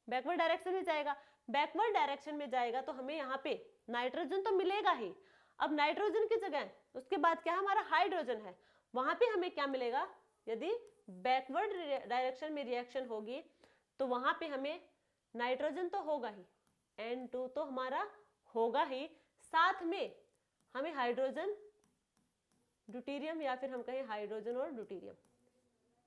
बैकवर्ड डायरेक्शन में जाएगा। बैकवर्ड डायरेक्शन में जाएगा तो हमें यहाँ पे नाइट्रोजन तो मिलेगा ही, अब नाइट्रोजन की जगह उसके बाद क्या हमारा हाइड्रोजन है, वहां पे हमें क्या मिलेगा, यदि बैकवर्ड डायरेक्शन में रिएक्शन होगी तो वहां पे हमें नाइट्रोजन तो होगा ही, N2 तो हमारा होगा ही, साथ में हमें हाइड्रोजन ड्यूटेरियम या फिर हम कहें हाइड्रोजन और ड्यूटेरियम,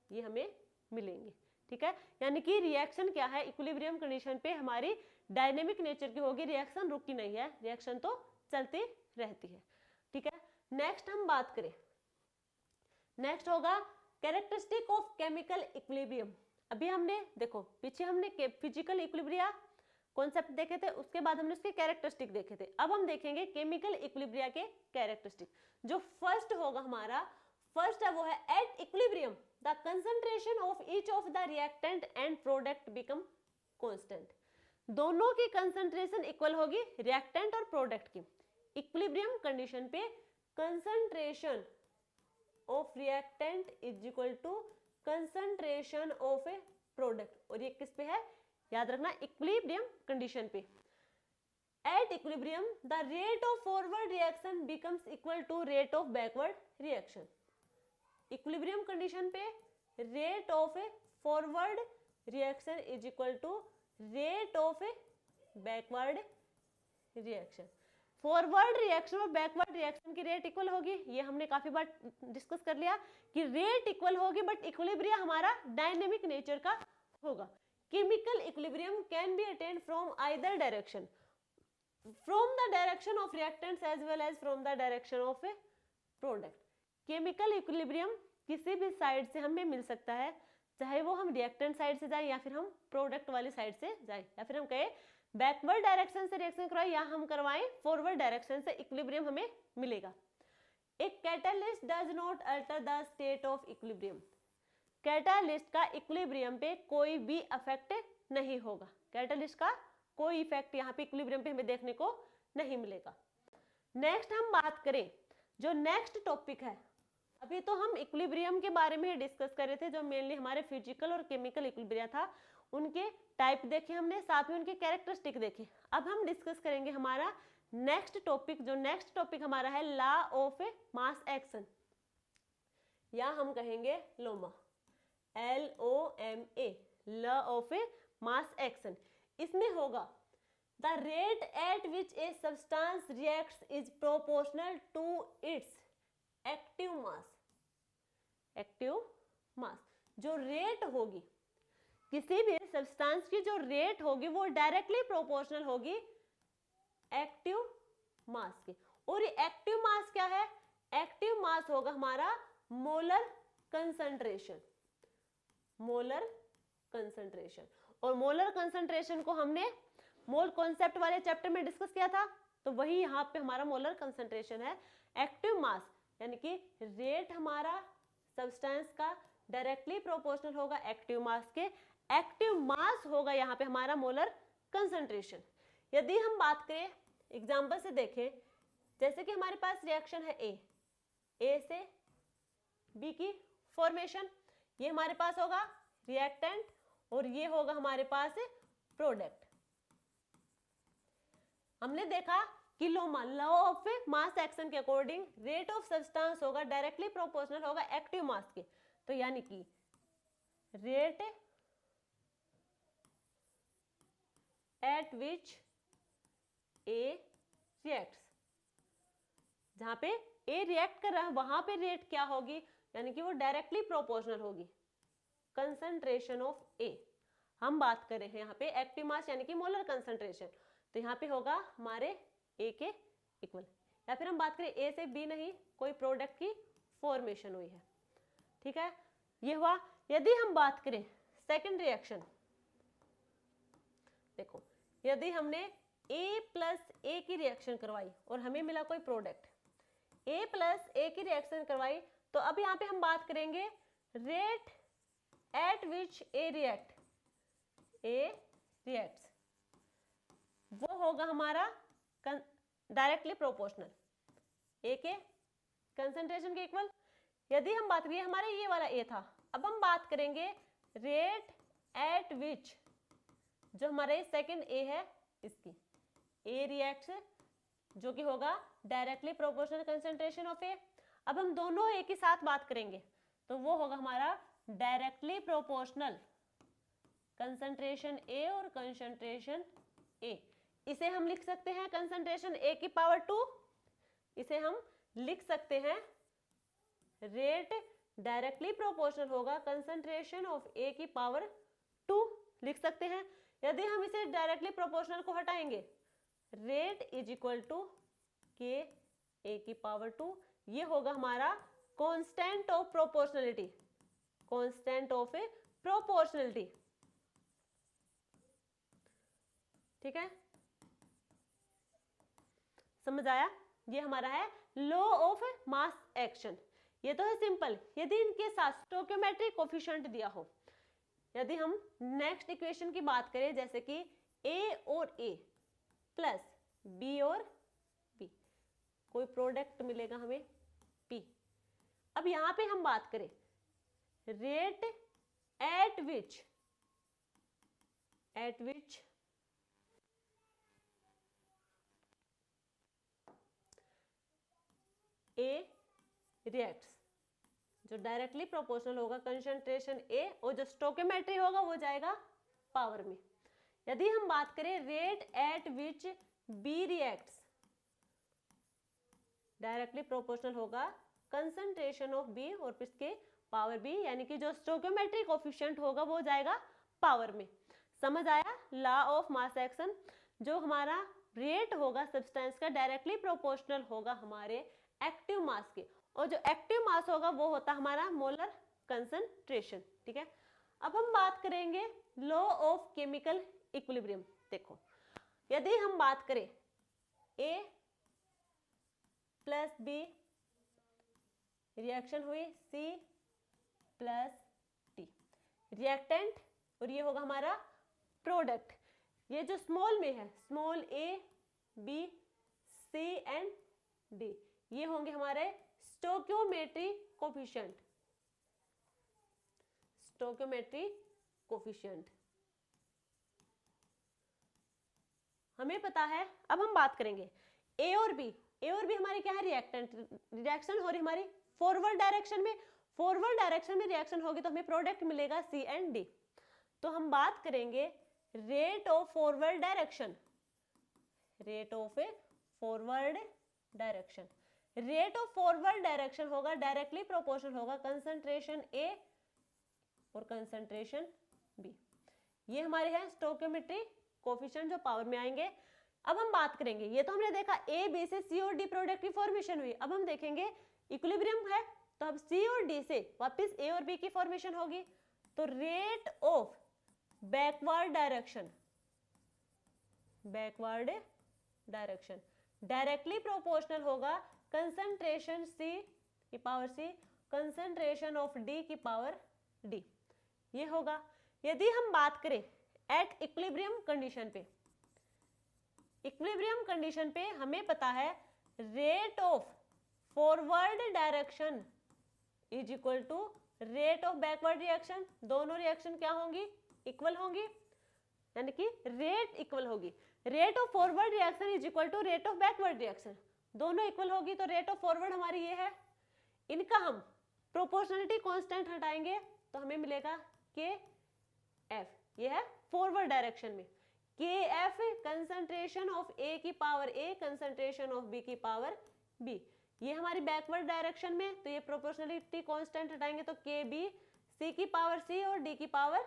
ये हमें मिलेंगे। ठीक है, यानी कि रिएक्शन क्या है, इक्विलिब्रियम कंडीशन पे हमारी डायनेमिक नेचर की होगी, रिएक्शन रुकी नहीं है, रिएक्शन तो चलती रहती है। ठीक है, नेक्स्ट हम बात करें, नेक्स्ट होगा कैरेक्टरिस्टिक ऑफ केमिकल इक्विलिब्रियम। अभी हमने देखो पीछे हमने फिजिकल इक्विलिब्रिया कॉन्सेप्ट देखे थे, उसके बाद हमने उसके कैरेक्टरिस्टिक देखे थे। अब हम देखेंगे केमिकल इक्विलिब्रिया के कैरेक्टरिस्टिक। जो फर्स्ट होगा हमारा, फर्स्ट है वो है at equilibrium the concentration of each of the reactant and product become constant. दोनों की कंसंट्रेशन इक्वल होगी, रिएक्टेंट और प्रोडक्ट की। इक्विलिब्रियम कंडीशन पे concentration of reactant is equal to concentration of a product, और ये किस पे है, याद रखना इक्विलिब्रियम कंडीशन पे। At equilibrium the rate of forward reaction becomes equal to rate of backward reaction. Equilibrium condition पे rate of a forward reaction is equal to rate of a backward reaction. Forward reaction और backward reaction की rate equal होगी, ये हमने काफी बार discuss कर लिया कि रेट इक्वल होगी, बट इक्विलिब्रियम हमारा डायनेमिक नेचर का होगा। Chemical equilibrium can be attend from either direction, from the direction of reactants as well as from the direction of a product. Chemical equilibrium किसी भी side से हमें मिल सकता है, चाहे वो हम रिएक्टेंट साइड से जाए या फिर हम प्रोडक्ट वाली साइड से जाए, या फिर हम कहें बैकवर्ड डायरेक्शन से रिएक्शन करवाएं या हम करवाएं फॉरवर्ड डायरेक्शन से, इक्विलिब्रियम हमें मिलेगा। एक catalyst does not alter the state of equilibrium. Catalyst का इक्विलिब्रियम पे कोई भी इफेक्ट नहीं होगा, कैटालिस्ट का कोई इफेक्ट यहाँ पे इक्विलिब्रियम पे हमें देखने को नहीं मिलेगा। नेक्स्ट हम बात करें, जो नेक्स्ट टॉपिक है, अभी तो हम इक्विलिब्रियम के बारे में डिस्कस कर रहे थे, जो मेनली हमारे फिजिकल और केमिकल इक्विलिब्रिया था, उनके टाइप देखे हमने, साथ में उनके कैरेक्टरिस्टिक देखे। अब हम डिस्कस करेंगे हमारा नेक्स्ट टॉपिक, जो नेक्स्ट टॉपिक हमारा है लॉ ऑफ मास एक्शन, या हम कहेंगे LOMA, LOMA, law of mass action. इसमें होगा the rate at which a substance reacts is proportional to its active mass. Active mass, जो रेट होगी किसी भी सब्सटेंस की, जो रेट होगी वो डायरेक्टली प्रोपोर्शनल होगी एक्टिव मास के। और ये एक्टिव मास क्या है, एक्टिव मास होगा हमारा मोलर कंसंट्रेशन, मोलर कंसंट्रेशन। और मोलर कंसंट्रेशन को हमने मोल कॉन्सेप्ट वाले चैप्टर में डिस्कस किया था, तो वही यहाँ पे हमारा मोलर कंसंट्रेशन है। एक्टिव मास यानी कि रेट हमारा सब्सटेंस का डायरेक्टली प्रोपोर्शनल होगा एक्टिव मास के, एक्टिव मास होगा यहाँ पे हमारा मोलर कंसंट्रेशन। यदि हम बात करें एग्जांपल से देखें, जैसे कि हमारे पास रिएक्शन है ए से बी की फॉर्मेशन, ये हमारे पास होगा रिएक्टेंट और ये होगा हमारे पास प्रोडक्ट। हमने देखा कि लॉ ऑफ मास एक्शन के अकॉर्डिंग रेट ऑफ सब्सटेंस होगा डायरेक्टली प्रोपोर्शनल होगा एक्टिव मास के, तो यानी कि rate at which A reacts, जहां पे ए रिएक्ट कर रहा है वहां पे रेट क्या होगी, यानी कि वो डायरेक्टली प्रोपोर्शनल होगी कंसंट्रेशन ऑफ ए। हम बात कर रहे हैं यहाँ पे एक्टिव मास यानी कि मोलर कंसंट्रेशन, तो यहाँ पे होगा हमारे ए के इक्वल। या फिर हम बात करें ए से बी नहीं, कोई प्रोडक्ट की फॉर्मेशन हुई है, ठीक है, ये हुआ। यदि हम बात करें सेकंड रिएक्शन, देखो यदि हमने A प्लस ए की रिएक्शन करवाई और हमें मिला कोई प्रोडक्ट, A प्लस ए की रिएक्शन करवाई, तो अब यहाँ पे हम बात करेंगे rate at which A reacts, वो होगा हमारा डायरेक्टली प्रोपोर्शनल ए के कंसंट्रेशन के इक्वल। यदि हम बात करें हमारे ये वाला ए था, अब हम बात करेंगे रेट एट विच, जो हमारे सेकंड ए है इसकी ए रिएक्ट्स, जो कि होगा डायरेक्टली प्रोपोर्शनल कंसंट्रेशन ऑफ ए। अब हम दोनों ए के साथ बात करेंगे तो वो होगा हमारा डायरेक्टली प्रोपोर्शनल कंसंट्रेशन ए और कंसंट्रेशन ए। इसे हम लिख सकते हैं कंसंट्रेशन ए की पावर 2, इसे हम लिख सकते हैं रेट डायरेक्टली प्रोपोर्शनल होगा कंसंट्रेशन ऑफ ए की पावर 2 लिख सकते हैं। यदि हम इसे डायरेक्टली प्रोपोर्शनल को हटाएंगे, रेट इज इक्वल टू के ए की पावर 2, ये होगा हमारा constant of proportionality, constant of A proportionality. ठीक है, समझ आया? ये हमारा है लॉ ऑफ मास एक्शन। ये तो है सिंपल। यदि इनके साथ स्टोइकोमेट्रिक कोफिशिएंट दिया हो, यदि हम नेक्स्ट इक्वेशन की बात करें जैसे कि ए और ए प्लस बी और बी, कोई प्रोडक्ट मिलेगा हमें पी। अब यहां पे हम बात करें rate at which A reacts, जो डायरेक्टली प्रोपोर्शनल होगा कंसंट्रेशन ए, और जो स्टोइकोमेट्री होगा वो जाएगा पावर में। यदि हम बात करें rate at which B reacts, directly proportional होगा कंसंट्रेशन ऑफ बी और इसके पावर बी, यानी कि जो स्टोइकोमेट्रिक कोफिशिएंट होगा वो जाएगा पावर में। समझ आया? लॉ ऑफ मास एक्शन, जो हमारा रेट होगा सब्सटेंस का डायरेक्टली प्रोपोर्शनल होगा हमारे एक्टिव मास के, और जो एक्टिव मास होगा वो होता हमारा मोलर कंसंट्रेशन। ठीक है, अब हम बात करेंगे लॉ ऑफ केमिकल इक्विलिब्रियम। देखो, यदि हम बात करें ए प्लस बी, रिएक्शन हुई सी प्लस टी, रिएक्टेंट, और ये होगा हमारा प्रोडक्ट। ये जो स्मॉल में है, small A B C and D, ये होंगे हमारे स्टोइकोमेट्री कोफिशिएंट, स्टोइकोमेट्री कोफिशिएंट हमें पता है। अब हम बात करेंगे ए और बी। ए और बी हमारी क्या है? रिएक्टेंट, रिएक्शन हो रही हमारी फॉरवर्ड डायरेक्शन में। फॉरवर्ड डायरेक्शन में रिएक्शन होगी तो हमें प्रोडक्ट मिलेगा सी एंड डी। तो हम बात करेंगे rate of forward direction, rate of a forward direction. Rate of forward direction होगा डायरेक्टली प्रोपोर्शनल होगा कंसंट्रेशन ए और कंसंट्रेशन बी। ये हमारे हैं स्टोइकोमेट्री कोफिशिएंट जो पावर में आएंगे। अब हम बात करेंगे, ये तो हमने देखा ए बी से सी और डी प्रोडक्ट की फॉर्मेशन हुई। अब हम देखेंगे इक्विलिब्रियम है तो अब सी और डी से वापस ए और बी की फॉर्मेशन होगी। तो rate of backward direction, backward direction directly proportional होगा कंसंट्रेशन सी की power C, concentration of D की पावर डी, ये होगा। यदि हम बात करें एट इक्विलिब्रियम कंडीशन पे, इक्विलिब्रियम कंडीशन पे हमें पता है rate of forward direction is equal to rate of backward reaction. दोनों रिएक्शन क्या होंगी? इक्वल होंगी, यानी कि रेट इक्वल होगी। Rate of forward reaction is equal to rate of backward reaction, दोनों इक्वल होगी। तो रेट ऑफ फॉरवर्ड हमारी ये है, इनका हम प्रोपोर्शनलिटी कांस्टेंट हटाएंगे तो हमें मिलेगा के एफ, ये है फॉरवर्ड डायरेक्शन में। के एफ कंसंट्रेशन ऑफ ए की power A, concentration of B की पावर बी। ये हमारी बैकवर्ड डायरेक्शन में, तो ये प्रोपोर्शनलिटी कांस्टेंट हटाएंगे तो के बी सी की पावर सी और डी की पावर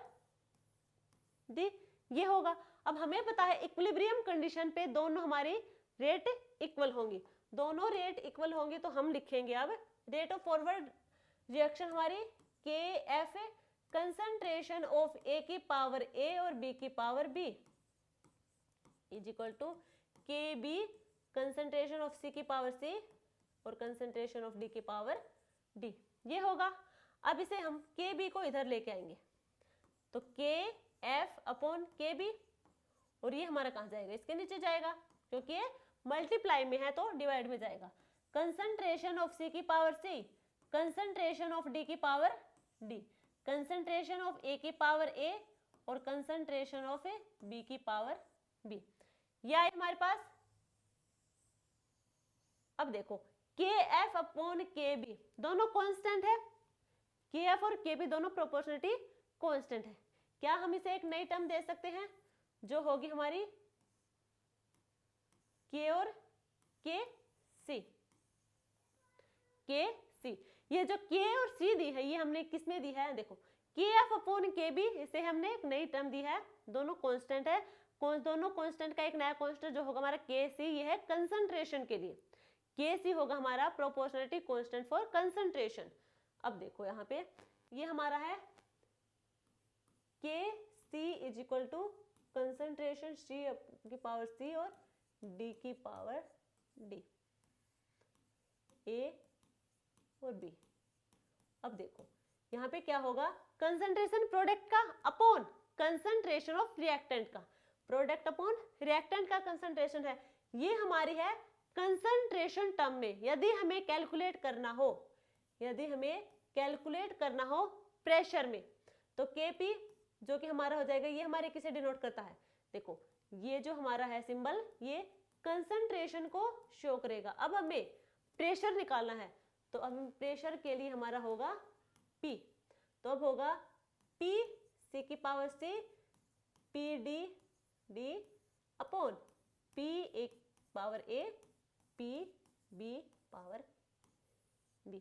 डी, ये होगा। अब हमें पता है इक्विलिब्रियम कंडीशन पे दोनों हमारी रेट इक्वल होंगी, दोनों रेट इक्वल होंगी तो हम लिखेंगे अब रेट ऑफ फॉरवर्ड रिएक्शन हमारी के एफ कंसंट्रेशन ऑफ ए की पावर ए और बी की power B is equal to K B concentration of C की पावर सी और कंसंट्रेशन ऑफ डी की पावर डी, ये होगा। अब इसे हम के बी को इधर लेके आएंगे तो के एफ अपॉन के बी, और ये हमारा कहाँ जाएगा? इसके नीचे जाएगा, क्योंकि ये मल्टीप्लाई में है तो डिवाइड में जाएगा। कंसंट्रेशन ऑफ सी की power C, concentration of D की power D, concentration of A की पावर ए और कंसंट्रेशन ऑफ बी की पावर बी, ये आए हमारे पास। अब देखो K F upon K B दोनों कांस्टेंट है, के एफ और के बी दोनों प्रोपोर्शनलिटी कांस्टेंट है। क्या हम इसे एक नई टर्म दे सकते हैं जो होगी हमारी के और के सी, के सी। ये जो के और सी दी है ये हमने किस में दी है, देखो K F upon K B, इसे हमने एक नई टर्म दी है, दोनों कांस्टेंट है, दोनों कांस्टेंट का एक नया कांस्टेंट जो होगा हमारा के सी, ये है कंसंट्रेशन के लिए, के सी होगा हमारा प्रोपोर्शनलिटी कांस्टेंट फॉर कंसंट्रेशन। अब देखो यहाँ पे ये हमारा है K C is equal to concentration C की पावर सी और डी की पावर डी, ए और बी। अब देखो यहाँ पे क्या होगा, कंसंट्रेशन प्रोडक्ट का अपॉन कंसंट्रेशन ऑफ रिएक्टेंट का, प्रोडक्ट अपॉन रिएक्टेंट का कंसंट्रेशन है, ये हमारी है कंसंट्रेशन टर्म में। यदि हमें कैलकुलेट करना हो, यदि हमें कैलकुलेट करना हो प्रेशर में, तो Kp जो कि हमारा हो जाएगा, ये हमारे किसे डिनोट करता है, देखो ये जो हमारा है सिंबल, ये कंसंट्रेशन को शो करेगा। अब हमें प्रेशर निकालना है, तो अब प्रेशर के लिए हमारा होगा P, तो अब होगा P C की पावर C P D upon P A power A P B power B।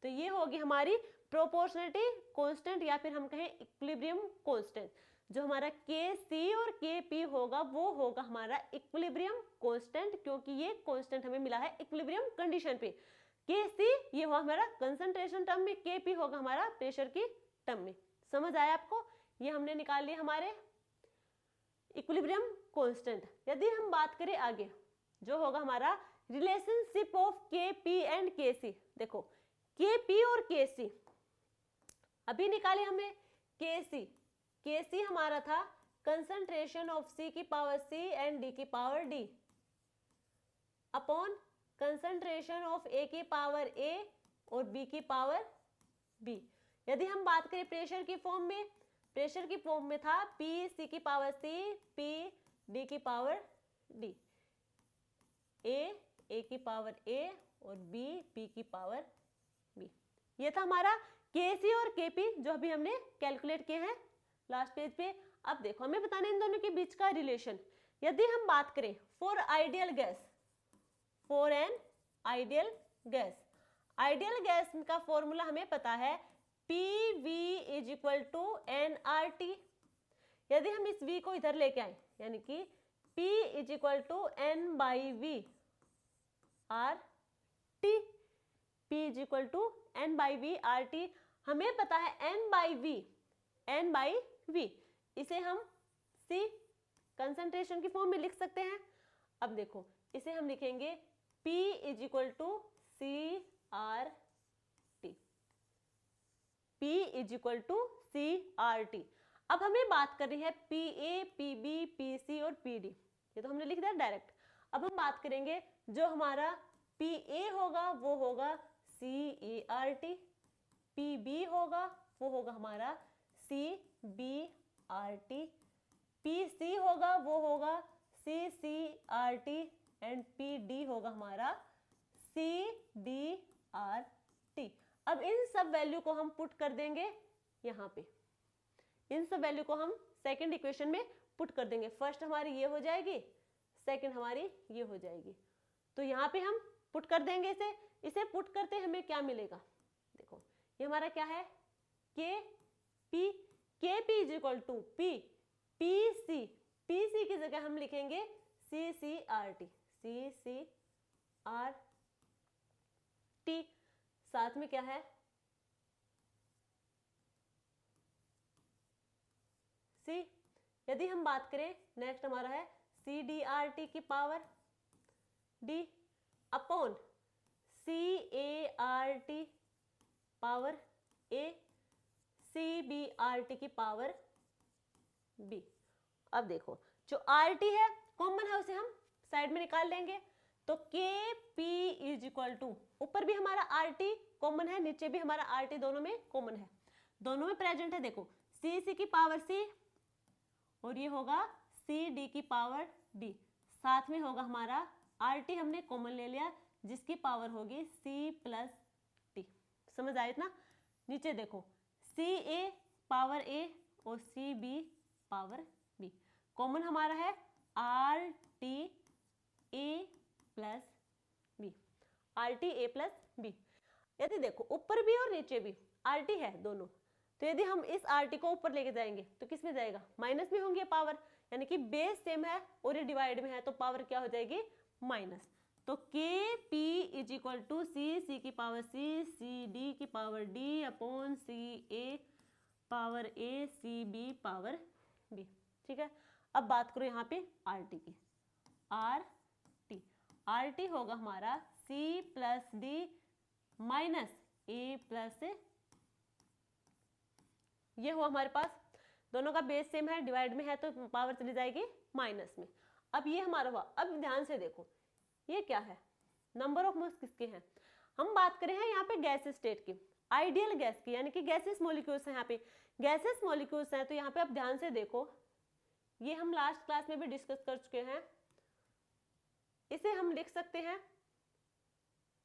तो ये होगी हमारी प्रोपोर्शनलिटी कांस्टेंट या फिर हम कहें इक्विलिब्रियम कांस्टेंट। जो हमारा के सी और के पी होगा वो होगा हमारा इक्विलिब्रियम कांस्टेंट, क्योंकि ये कांस्टेंट हमें मिला है इक्विलिब्रियम कंडीशन पे। के सी ये हुआ हमारा कंसंट्रेशन टर्म में, के पी होगा हमारा प्रेशर की टर्म में। समझ आया आपको? ये हमने निकाल लिया हमारे इक्विलिब्रियम कांस्टेंट। यदि हम बात करें आगे, जो होगा हमारा रिलेशनशिप ऑफ के पी एंड के सी, देखो के पी और के सी अभी निकाले हमने। के सी हमारा था कंसंट्रेशन ऑफ सी की पावर सी एंड डी की power D upon concentration of A की पावर ए और बी की पावर बी। यदि हम बात करें प्रेशर की फॉर्म में, प्रेशर की फॉर्म में था पी सी की पावर सी पी डी की पावर डी, ए की पावर ए और बी की पावर बी। ये था हमारा के सी और के पी जो अभी हमने कैलकुलेट किए हैं लास्ट पेज पे। अब देखो हमें बताना इन दोनों के बीच का रिलेशन। यदि हम बात करें for ideal gas, for an ideal gas, ideal gas का फॉर्मूला हमें पता है PV is equal to nRT। यदि हम इस V को इधर लेके आए, यानी कि P is equal to N by V R T, P is equal to N by V R T. हमें पता है N बाई वी, इसे हम C कंसंट्रेशन की फॉर्म में लिख सकते हैं। अब देखो इसे हम लिखेंगे P is equal to CRT, P is equal to CRT। अब हमें बात करनी है PA, PB, PC और PD, ये तो हमने लिख दिया डायरेक्ट। अब हम बात करेंगे जो हमारा PA होगा वो होगा CART, PB होगा वो होगा हमारा CBRT, PC होगा वो होगा CCRT एंड PD होगा हमारा CDRT। अब इन सब वैल्यू को हम पुट कर देंगे यहाँ पे, इन सब वैल्यू को हम सेकंड इक्वेशन में पुट कर देंगे। फर्स्ट हमारी ये हो जाएगी, सेकंड हमारी ये हो जाएगी, तो यहाँ पे हम पुट कर देंगे इसे। इसे पुट करते हमें क्या मिलेगा, देखो ये हमारा क्या है K P is equal to P C की जगह हम लिखेंगे CCRT, साथ में क्या है C। यदि हम बात करें नेक्स्ट हमारा है CDRT की पावर D upon CART power A, CBRT की पावर B। अब देखो जो RT है कॉमन है उसे हम साइड में निकाल लेंगे, तो KP इज इक्वल टू, ऊपर भी हमारा RT कॉमन है, नीचे भी हमारा RT, दोनों में कॉमन है, दोनों में प्रेजेंट है। देखो CC की पावर C और ये होगा CD की पावर D, साथ में होगा हमारा RT हमने कॉमन ले लिया जिसकी पावर होगी C प्लस T। समझ आया इतना? नीचे देखो CA पावर A और CB पावर B, कॉमन हमारा है RTA plus B, RTA plus B। यदि देखो ऊपर भी और नीचे भी RT है दोनों, तो यदि हम इस RT को ऊपर लेके जाएंगे तो किस में जाएगा, माइनस में होंगे पावर, यानी कि बेस सेम है और ये डिवाइड में है तो पावर क्या हो जाएगी, माइनस। तो KP is equal to C की पावर C D की पावर D upon CA power A CB power B। ठीक है, अब बात करो यहाँ पे RT की, RT होगा हमारा C plus D minus A plus, ये हुआ हमारे पास, दोनों का बेस सेम है, डिवाइड में है तो पावर चली जाएगी माइनस में। अब ये हमारा हुआ। अब ध्यान से देखो ये क्या है, नंबर ऑफ मोल्स किसके हैं, हम बात करें हैं यहाँ पे गैस स्टेट की, आइडियल गैस की, यानी कि गैसेस मॉलिक्यूल्स हैं, यहाँ पे गैसेस मॉलिक्यूल्स हैं। तो यहाँ पे आप ध्यान से देखो, ये हम लास्ट क्लास में भी डिस्कस कर चुके हैं। इसे हम लिख सकते हैं,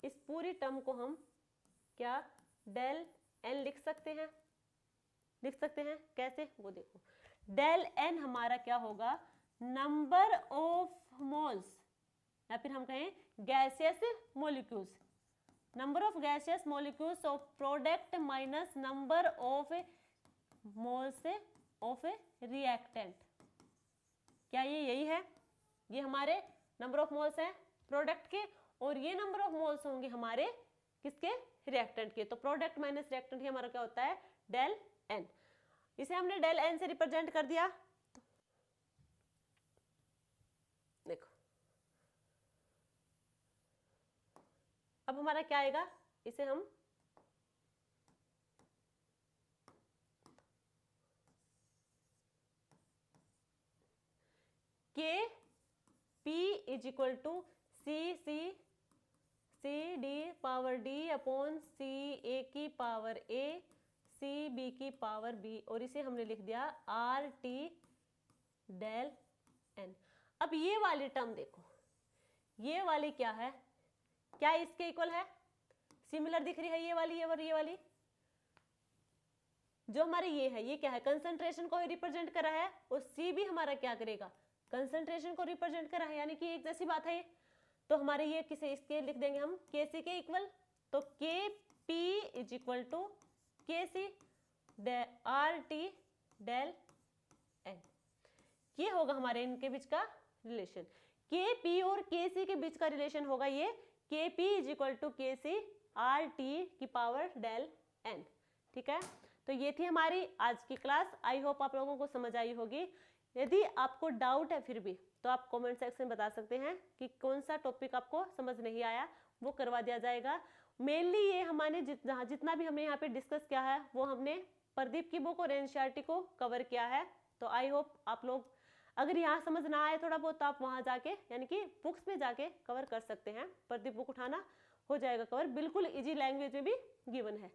इस पूरी टर्म को हम क्या डेल एन लिख सकते हैं, कैसे वो देखो, डेल एन हमारा क्या होगा, नंबर ऑफ मोल्स, या फिर हम कहें gaseous molecules, number of gaseous molecules of product minus number of moles of reactant. क्या ये यही है, ये हमारे नंबर ऑफ मोल्स हैं प्रोडक्ट के, और ये नंबर ऑफ मोल्स होंगे हमारे किसके, रिएक्टेंट के। तो प्रोडक्ट माइनस रिएक्टेंट हमारा क्या होता है, डेल एन। इसे हमने डेल एन से रिप्रेजेंट कर दिया। देखो अब हमारा क्या आएगा, इसे हम K P is equal to C D power D upon C A की पावर ए सी बी की पावर बी, और इसे हमने लिख दिया आर टी डेल एन। अब ये वाली टर्म देखो, ये वाली क्या है, क्या इसके इक्वल है, सिमिलर दिख रही है ये वाली, ये वाली जो हमारे ये है, ये क्या है, कंसंट्रेशन को रिप्रेजेंट कर रहा है, और सी भी हमारा क्या करेगा, कंसंट्रेशन को रिप्रेजेंट कर रहा है, यानी कि एक जैसी बात है ये। तो हमारे ये किसे इसके लिख देंगे हम के सी के इक्वल, तो के P is equal to K C R T del N. ये होगा हमारे इनके बीच का रिलेशन, के पी और के सी के बीच का रिलेशन होगा ये के P is equal to K C R T की पावर डेल एन। ठीक है, तो ये थी हमारी आज की क्लास। आई होप आप लोगों को समझ आई होगी। यदि आपको डाउट है फिर भी तो आप कमेंट सेक्शन में बता सकते हैं कि कौन सा टॉपिक आपको समझ नहीं आया, वो करवा दिया जाएगा। मेनली ये हमारे जितना भी हमने यहाँ पे डिस्कस किया है वो हमने प्रदीप की बुक और एनसीईआरटी को कवर किया है। तो आई होप आप लोग, अगर यहाँ समझ ना आए थोड़ा बहुत, तो आप वहाँ जाके यानी कि बुक्स में जाके कवर कर सकते हैं। प्रदीप बुक उठाना, हो जाएगा कवर, बिल्कुल इजी लैंग्वेज में भी गिवन है।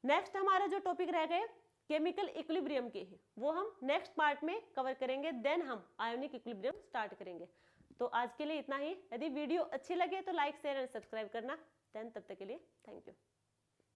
नेक्स्ट हमारा जो टॉपिक रह गए केमिकल इक्विलिब्रियम के ही, वो हम नेक्स्ट पार्ट में कवर करेंगे, देन हम आयोनिक इक्विलिब्रियम स्टार्ट करेंगे। तो आज के लिए इतना ही। यदि वीडियो अच्छी लगे तो लाइक शेयर एंड सब्सक्राइब करना। देन तब तक के लिए थैंक यू।